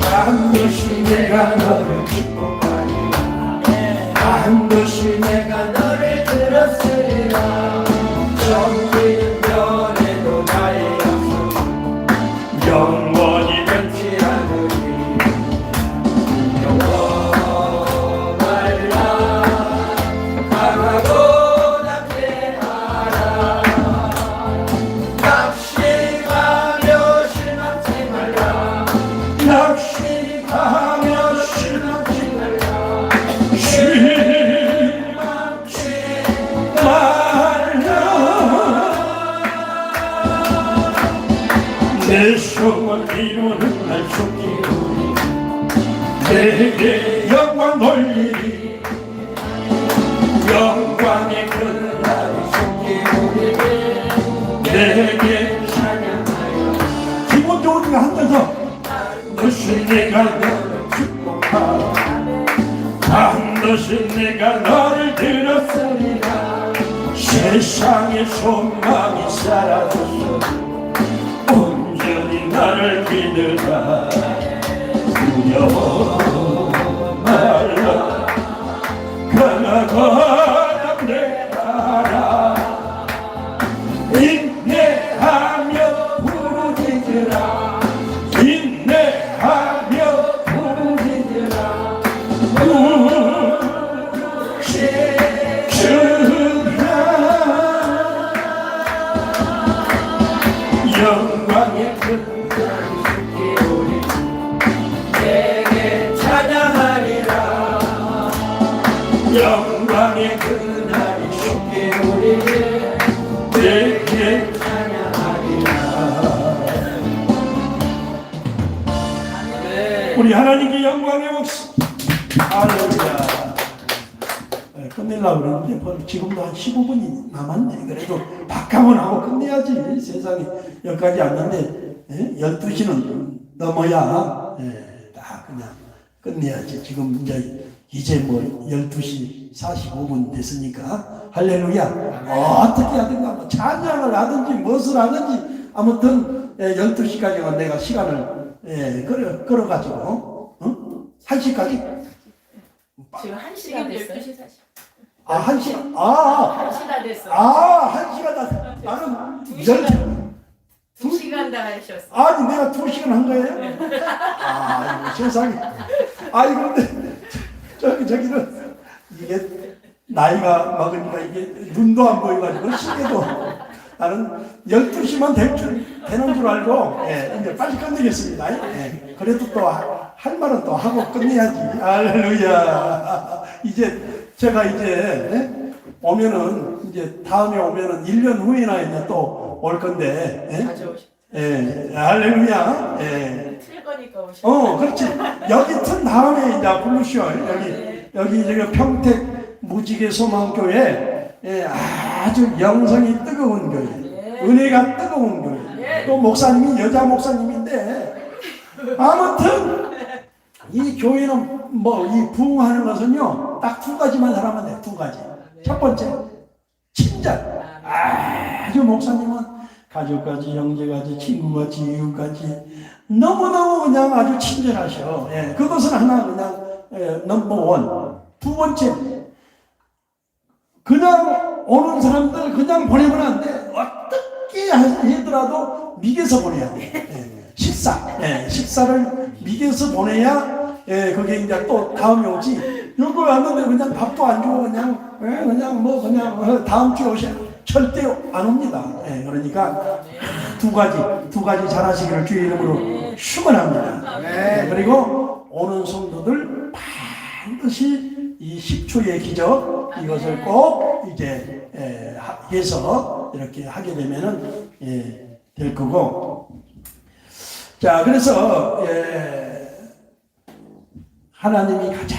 반드시 내가 너를 축복하리라. 반드시 내가 너를 들었으리라. 정의는 변해도 나의 약속 영원히 변치 않으리. 영원할라. 강하고 담대하라. 낙심하며 실망치 말라. 낙심하며 실망치 말라. 실망치 말라. 내 소원 이루는 날 속기우리. 내게 영광 돌리리. 영광의 그날이 속기우리. 내게 찬양하여 기분 좋으니까 앉아서 반드시 내가 너를 축복하라. 반드시 내가 너를 들었으리라. 세상의 소망이 사라졌어. 온전히 나를 믿으라. 두려워 말라. 강하고 담대하라. 인내하며 부르짖으라. 인내하며 부르짖으라. 부르짖으라. 영광의 그날이 속기우리. 내게 찬양하리라. 영광의 그날이 속기우리. 내게 찬양하리라. 우리 하나님께 영광의 목소. 할렐루야. 끝내려고 그러는데 지금도 한 15분이 남았네. 그래도 박하면 하고 끝내야지. 세상에 여기까지 왔는데 12시는 넘어야 다 그냥 끝내야지. 지금 이제 뭐 12시 45분 됐으니까 할렐루야. 어떻게 하든가 뭐 찬양을 하든지 무엇을 하든지 아무튼 12시까지만 내가 시간을 끌어가지고 1시까지 지금 1시가 됐어요. 1시 40. 1시? 1시가 됐어. 1시가 다 나는 2시간 다 하셨어. 아니 내가 2시간 한 거예요? 이거 세상에. 그런데 저기는 이게 나이가 먹으니까 이게 눈도 안 보여가지고 시계도 나는 12시만 되는 줄 알고 이제 빨리 끝내겠습니다. 그래도 또 할 말은 또 하고 끝내야지. 할렐루야. 제가 오면은 이제 다음에 오면은 1년 후에나 이제 또 올 건데. 할렐루야. 틀 거니까 오시고. 그렇지. 여기 튼 다음에 이제 부르시오. 여기 평택 무지개 소망교회 아주 영성이 뜨거운 교회, 은혜가 뜨거운 교회. 또 목사님이 여자 목사님인데 아무튼 이 교회는 이 부흥하는 것은요 딱 2가지만 하면 돼. 2가지. 첫 번째 친절. 아주 목사님은 가족까지, 형제까지, 친구까지, 이웃까지 너무너무 그냥 아주 친절하셔. 그것은 하나 그냥 넘버 원. 2번째 그냥 오는 사람들 그냥 보내면 안 돼. 어떻게 하더라도 미개서 보내야 돼. 식사를 미개서 보내야 그게 이제 또 다음에 오지. 여기 왔는데 그냥 밥도 안 주고 그냥 다음 주에 오셔. 절대 안 옵니다. 그러니까 두 가지 잘하시기를 주의 이름으로 축원합니다. 그리고 오는 성도들 반드시 이 10초의 기적 이것을 꼭 이제 해서 이렇게 하게 되면은 될 거고. 자, 그래서 하나님이 가장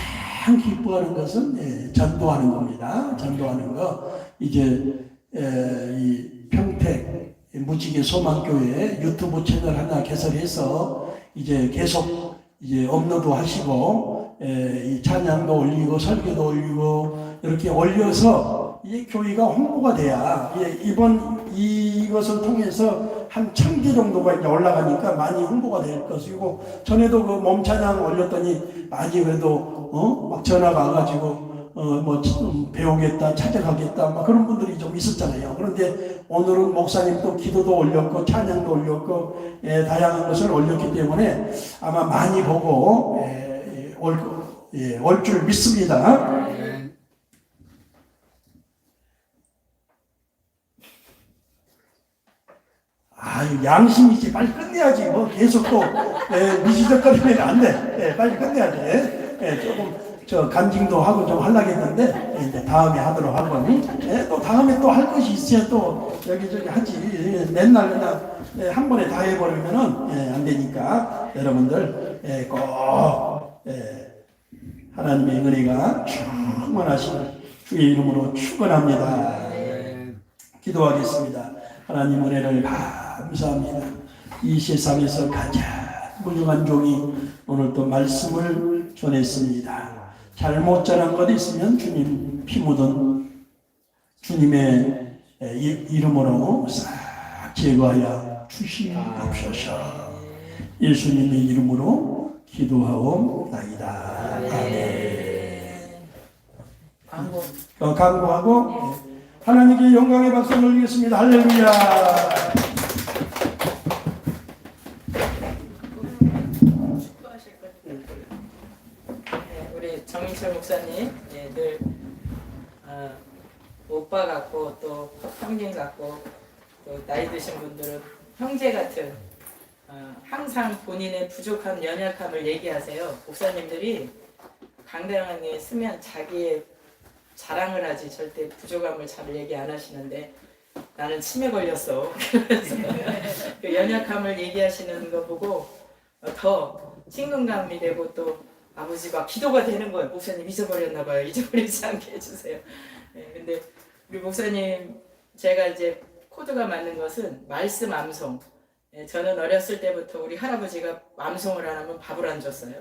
기뻐하는 것은 전도하는 겁니다. 전도하는 거. 이제 이 평택 무지개 소망교회 유튜브 채널 하나 개설해서 이제 계속 이제 업로드 하시고 이 찬양도 올리고 설교도 올리고 이렇게 올려서 이 교회가 홍보가 돼야 이것을 통해서 한 1000개 정도가 이제 올라가니까 많이 홍보가 될 것이고, 전에도 그 몸찬양 올렸더니 많이 그래도 막 전화가 와가지고 배우겠다, 찾아가겠다, 막 그런 분들이 좀 있었잖아요. 그런데 오늘은 목사님도 기도도 올렸고, 찬양도 올렸고, 다양한 것을 올렸기 때문에 아마 많이 보고, 올 줄 믿습니다. 양심이지. 빨리 끝내야지. 계속 또, 미지적거리면 안 돼. 빨리 끝내야지. 조금, 간증도 하고 좀 하려고 했는데, 이제 다음에 하도록 하고, 또 다음에 또 할 것이 있어야 또 여기저기 하지. 맨날 그냥 한 번에 다 해버리면은, 안 되니까, 여러분들, 꼭, 하나님의 은혜가 충만하신 주의 이름으로 축원합니다. 기도하겠습니다. 하나님 은혜를 감사합니다. 이 세상에서 가장 훌륭한 종이 오늘 또 말씀을 전했습니다. 잘못 전한 것 있으면 주님 피 묻은 주님의 이름으로 싹 제거하여 주시옵소서. 예수님의 이름으로 기도하옵나이다. 아멘. 강구하고 하나님께 영광의 박수를 올리겠습니다. 할렐루야. 우리 정민철 목사님, 늘 오빠 같고 또 형님 같고 또 나이 드신 분들은 형제 같은, 항상 본인의 부족함, 연약함을 얘기하세요. 목사님들이 강단에 쓰면 자기의 자랑을 하지 절대 부족함을 잘 얘기 안 하시는데, 나는 치매 걸렸어. 그래서 그 연약함을 얘기하시는 거 보고 더 친근감이 되고, 또 아버지가 기도가 되는 거예요. 목사님 잊어버렸나 봐요. 잊어버리지 않게 해주세요. 근데 우리 목사님, 제가 이제 코드가 맞는 것은 말씀 암송. 저는 어렸을 때부터 우리 할아버지가 암송을 안 하면 밥을 안 줬어요.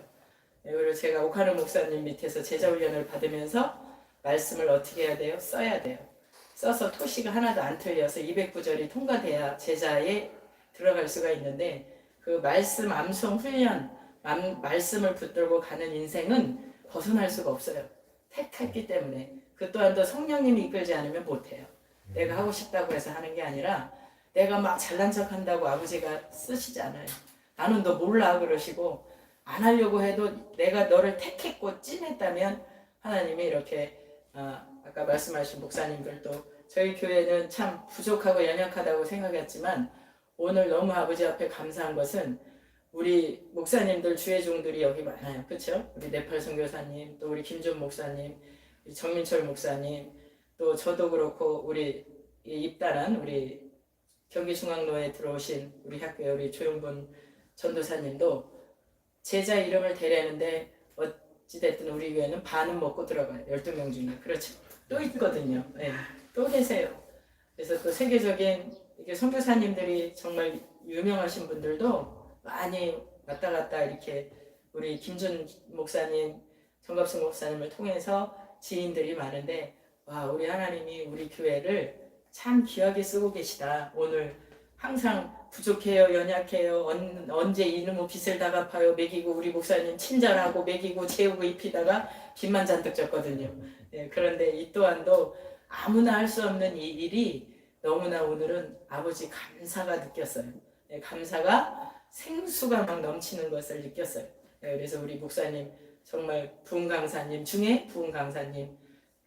그리고 제가 오카노 목사님 밑에서 제자 훈련을 받으면서 말씀을 어떻게 해야 돼요? 써야 돼요. 써서 토시가 하나도 안 틀려서 200구절이 통과돼야 제자에 들어갈 수가 있는데, 그 말씀 암송 훈련, 말씀을 붙들고 가는 인생은 벗어날 수가 없어요. 택했기 때문에. 그 또한도 성령님이 이끌지 않으면 못해요. 내가 하고 싶다고 해서 하는 게 아니라, 내가 막 잘난 척 한다고 아버지가 쓰시지 않아요. 나는 너 몰라 그러시고, 안 하려고 해도 내가 너를 택했고 찐했다면 하나님이 이렇게, 아까 말씀하신 목사님들도 저희 교회는 참 부족하고 연약하다고 생각했지만, 오늘 너무 아버지 앞에 감사한 것은 우리 목사님들, 주회종들이 여기 많아요. 그렇죠? 우리 네팔 선교사님, 또 우리 김준 목사님, 정민철 목사님, 또 저도 그렇고 우리 입단한 우리 경기중앙로에 들어오신 우리 학교에 우리 조용분 전도사님도 제자 이름을 대려는데 어찌됐든 우리 교회는 반은 먹고 들어가요. 12명 중에. 그렇죠. 또 있거든요. 네. 또 계세요. 그래서 또 세계적인 이렇게 선교사님들이 정말 유명하신 분들도 많이 왔다 갔다 이렇게 우리 김준 목사님, 정갑승 목사님을 통해서 지인들이 많은데, 와, 우리 하나님이 우리 교회를 참 귀하게 쓰고 계시다. 오늘 항상 부족해요, 연약해요, 언제 이놈의 빚을 다 갚아요, 먹이고 우리 목사님 친절하고 먹이고 재우고 입히다가 빚만 잔뜩 졌거든요. 네, 그런데 이 또한도 아무나 할 수 없는 이 일이 너무나 오늘은 아버지 감사가 느꼈어요. 네, 감사가 생수가 막 넘치는 것을 느꼈어요. 네, 그래서 우리 목사님 정말 부흥 강사님 중에 부흥 강사님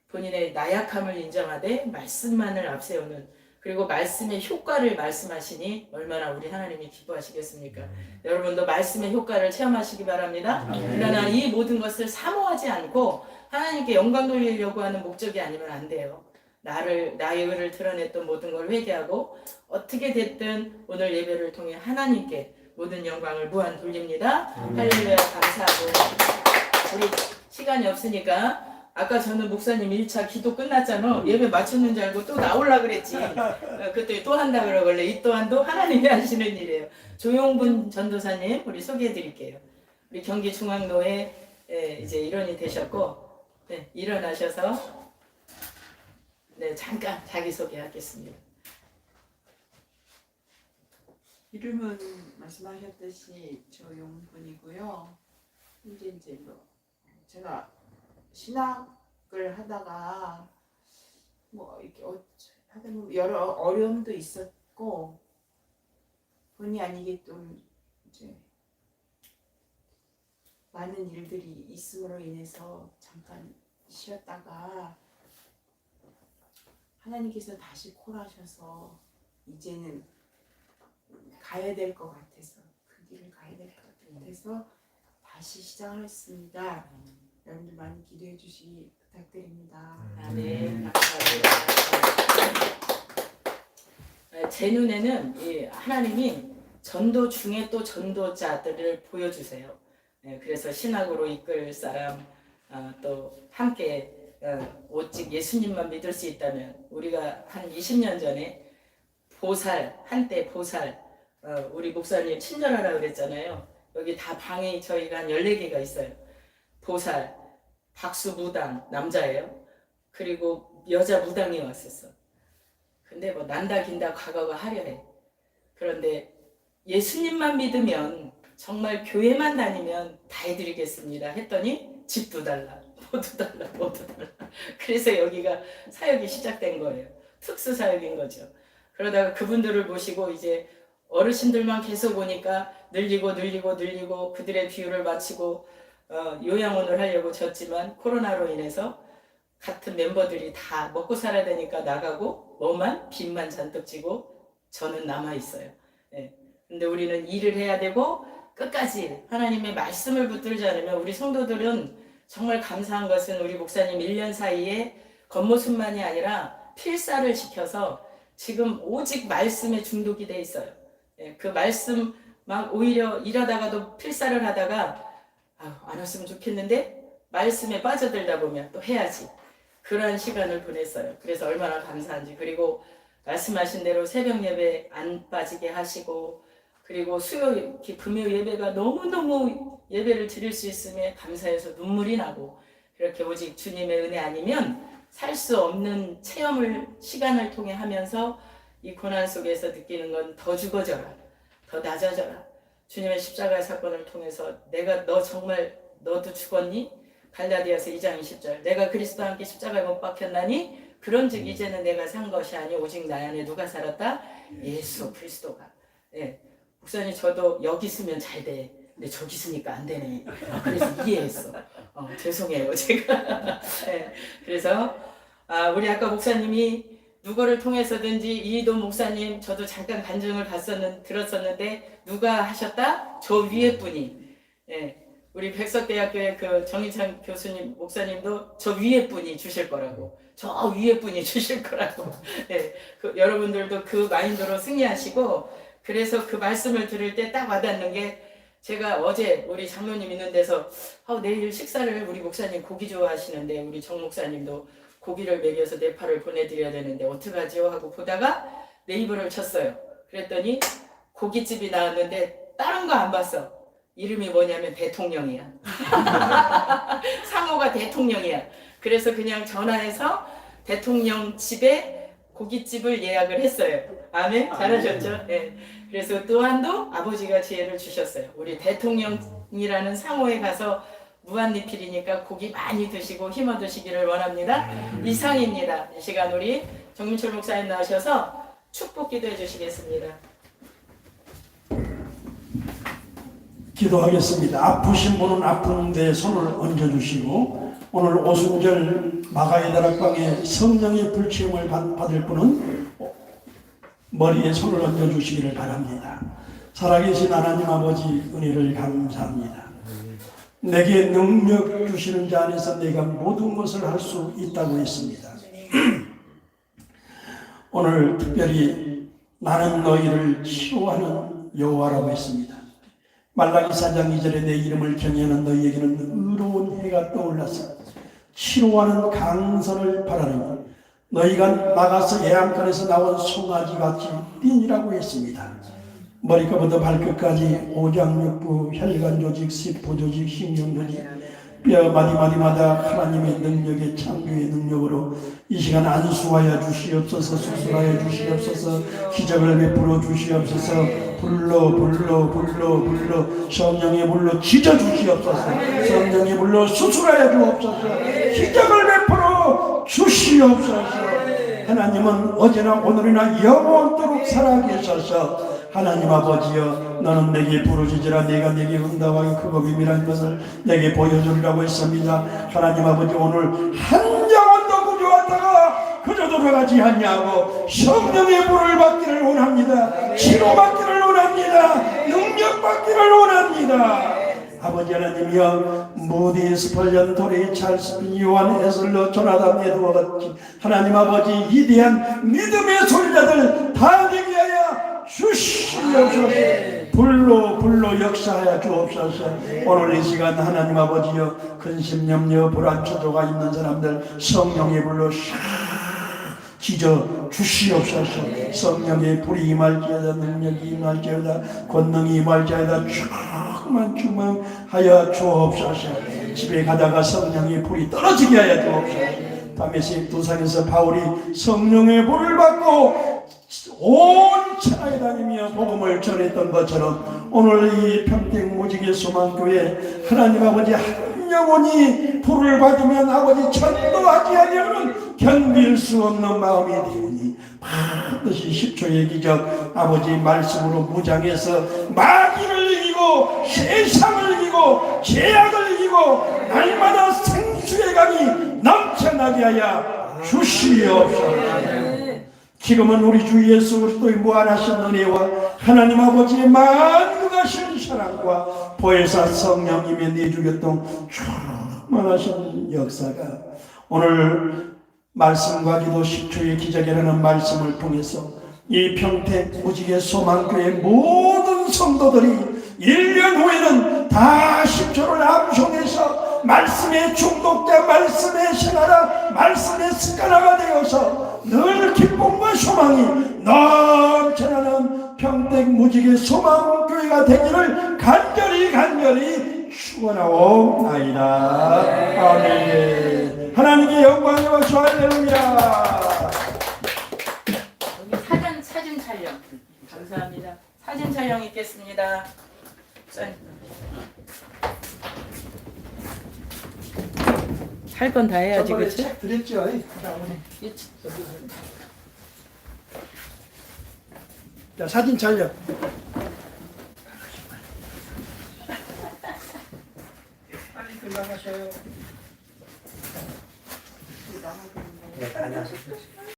본인의 나약함을 인정하되 말씀만을 앞세우는 그리고 말씀의 효과를 말씀하시니 얼마나 우리 하나님이 기뻐하시겠습니까? 여러분도 말씀의 효과를 체험하시기 바랍니다. 그러나 이 모든 것을 사모하지 않고 하나님께 영광 돌리려고 하는 목적이 아니면 안 돼요. 나의 의를 드러냈던 모든 걸 회개하고 어떻게 됐든 오늘 예배를 통해 하나님께 모든 영광을 무한 돌립니다. 할렐루야 감사하고 우리 시간이 없으니까 아까 저는 목사님 1차 기도 끝났잖아. 예배 마쳤는 줄 알고 또 나오려고 그랬지. 그때 또 한다 그러길래 이 또한도 하나님이 하시는 일이에요. 조용분 전도사님 우리 소개해 드릴게요. 우리 경기중앙로에 이제 일원이 되셨고 네, 일어나셔서 네, 잠깐 자기소개하겠습니다. 이름은 말씀하셨듯이 조용분이고요. 현재 이제 제가 신학을 하다가 뭐 이렇게 하다 보면 여러 어려움도 있었고 본의 아니게 좀 이제 많은 일들이 있음으로 인해서 잠깐 쉬었다가 하나님께서 다시 콜하셔서 이제는 가야 될 것 같아서 그 길을 가야 될 것 같아서 다시 시작하였습니다. 여러분들 많이 기도해 주시 부탁드립니다. 네, 감사합니다. 제 눈에는 이 하나님이 전도 중에 또 전도자들을 보여주세요. 그래서 신학으로 이끌 사람 또 함께 오직 예수님만 믿을 수 있다면 우리가 한 20년 전에 보살 한때 보살 우리 목사님 친절하라 그랬잖아요. 여기 다 방이 저희가 한 14개가 있어요. 보살, 박수 무당 남자예요. 그리고 여자 무당이 왔었어. 근데 뭐 난다 긴다 과거가 화려해. 그런데 예수님만 믿으면 정말 교회만 다니면 다 해드리겠습니다 했더니 집도 달라 모두 달라 모두 달라. 그래서 여기가 사역이 시작된 거예요. 특수 사역인 거죠. 그러다가 그분들을 모시고 이제 어르신들만 계속 오니까 늘리고 그들의 비유를 마치고 요양원을 하려고 졌지만 코로나로 인해서 같은 멤버들이 다 먹고 살아야 되니까 나가고 뭐만 빚만 잔뜩 지고 저는 남아 있어요. 네. 근데 우리는 일을 해야 되고 끝까지 하나님의 말씀을 붙들지 않으면 우리 성도들은 정말 감사한 것은 우리 목사님 1년 사이에 겉모습만이 아니라 필사를 시켜서 지금 오직 말씀에 중독이 돼 있어요. 네. 그 말씀 막 오히려 일하다가도 필사를 하다가 안 왔으면 좋겠는데 말씀에 빠져들다 보면 또 해야지. 그런 시간을 보냈어요. 그래서 얼마나 감사한지. 그리고 말씀하신 대로 새벽 예배 안 빠지게 하시고 그리고 수요 금요 예배가 너무너무 예배를 드릴 수 있음에 감사해서 눈물이 나고 그렇게 오직 주님의 은혜 아니면 살 수 없는 체험을 시간을 통해 하면서 이 고난 속에서 느끼는 건 더 죽어져라. 더 낮아져라. 주님의 십자가 사건을 통해서 내가 너 정말 너도 죽었니? 갈라디아서 2장 20절 내가 그리스도와 함께 십자가에 못 박혔나니 그런즉 이제는 내가 산 것이 아니 오직 나 안에 누가 살았다? 예수 그리스도가. 예. 목사님 저도 여기 있으면 잘 돼. 근데 저기 있으니까 안 되네. 그래서 이해했어. 죄송해요 제가. 예. 그래서 우리 아까 목사님이 누구를 통해서든지 이희돈 목사님 저도 잠깐 간증을 들었었는데 누가 하셨다? 저 위에 분이. 예. 우리 백석대학교의 그 정희찬 교수님 목사님도 저 위에 분이 주실 거라고 저 위에 분이 주실 거라고. 예. 여러분들도 그 마인드로 승리하시고 그래서 그 말씀을 들을 때 딱 와닿는 게 제가 어제 우리 장로님 있는 데서 내일 식사를 우리 목사님 고기 좋아하시는데 우리 정 목사님도 고기를 먹여서 네팔을 보내드려야 되는데 어떡하지요? 하고 보다가 네이버를 쳤어요. 그랬더니 고깃집이 나왔는데 다른 거 안 봤어. 이름이 뭐냐면 대통령이야. 상호가 대통령이야. 그래서 그냥 전화해서 대통령 집에 고깃집을 예약을 했어요. 아멘? 잘하셨죠? 네. 그래서 또한도 아버지가 지혜를 주셨어요. 우리 대통령이라는 상호에 가서 무한리필이니까 고기 많이 드시고 힘 얻으시기를 원합니다. 이상입니다. 이 시간 우리 정민철 목사님 나오셔서 축복 기도해 주시겠습니다. 기도하겠습니다. 아프신 분은 아픈 데 손을 얹어주시고 오늘 오순절 마가의 다락방에 성령의 불치움을 받을 분은 머리에 손을 얹어주시기를 바랍니다. 살아계신 하나님 아버지 은혜를 감사합니다. 내게 능력 주시는 자 안에서 내가 모든 것을 할 수 있다고 했습니다. 오늘 특별히 나는 너희를 치료하는 여호와라고 했습니다. 말라기 4장 2절에 내 이름을 경외하는 너희에게는 의로운 해가 떠올랐어 치료하는 강선을 바라니 너희가 나가서 애양간에서 나온 송아지같이 뛰니라고 했습니다. 머리끝부터 발끝까지 오장육부, 혈관조직, 세포조직, 신경조직, 뼈 마디마디마다 하나님의 능력의 창조의 능력으로 이 시간 안수하여 주시옵소서. 수술하여 주시옵소서. 기적을 베풀어 주시옵소서. 불러 성령의 물로 지져 주시옵소서. 성령의 물로 수술하여 주옵소서. 기적을 베풀어 주시옵소서. 하나님은 어제나 오늘이나 영원토록 살아계셔서 하나님 아버지여 너는 내게 부르짖으라 내가 내게 응답하여 그거 비밀한 것을 내게 보여주리라고 했습니다. 하나님 아버지 오늘 한 영혼도 구조하다가 그저 돌아가지 않냐고 성령의 불을 받기를 원합니다. 치료받기를 원합니다. 능력받기를 원합니다. 아버지 하나님이여 무디 스펄전 도리 찰스 요한 에슬러 조나단 에드워드 하나님 아버지 위대한 믿음의 소리자들 다 되게 하여 주시옵소서. 불로 역사하여 주옵소서. 오늘 이 시간 하나님 아버지여 근심염려 불안 초조가 있는 사람들 성령의 불로 지져 주시옵소서. 성령의 불이 임할지어다 능력이 임할지어다 권능이 임할지어다 충만하여 주옵소서. 집에 가다가 성령의 불이 떨어지게 하여 주옵소서. 다메섹 도상에서 바울이 성령의 불을 받고 온 천하에 다니며 복음을 전했던 것처럼 오늘 이 평택무지개 소망교회 하나님 아버지 한 영혼이 불을 받으면 아버지 전도하지 않으면 견딜 수 없는 마음이 되오니 반드시 10초의 기적 아버지 말씀으로 무장해서 마귀를 이기고 세상을 이기고 죄악을 이기고 날마다 생수의 강이 넘쳐나게 하여 주시옵소서. 지금은 우리 주 예수 그리스도의 무한하신 은혜와 하나님 아버지의 만국하신 사랑과 보혜사 성령님의 내주교통 충만하신 역사가 오늘 말씀과 기도 10초의 기적이라는 말씀을 통해서 이 평택 무지개 소망교회 모든 성도들이 1년 후에는 다 10초를 암송해서 말씀의 중독자, 말씀의 신하라, 말씀의 습관화가 되어서 늘 기쁨과 소망이 넘쳐나는 평택 무지개 소망교회가 되기를 간절히 축원하옵나이다. 아멘. 하나님께 영광이 와서 할렐루야. 여기 사진 촬영 감사합니다. 사진 촬영 있겠습니다. 할 건 다 해야지, 그렇지? 책 드렸죠. 자, 사진 촬영. 빨리 들어가셔요. 나가겠네.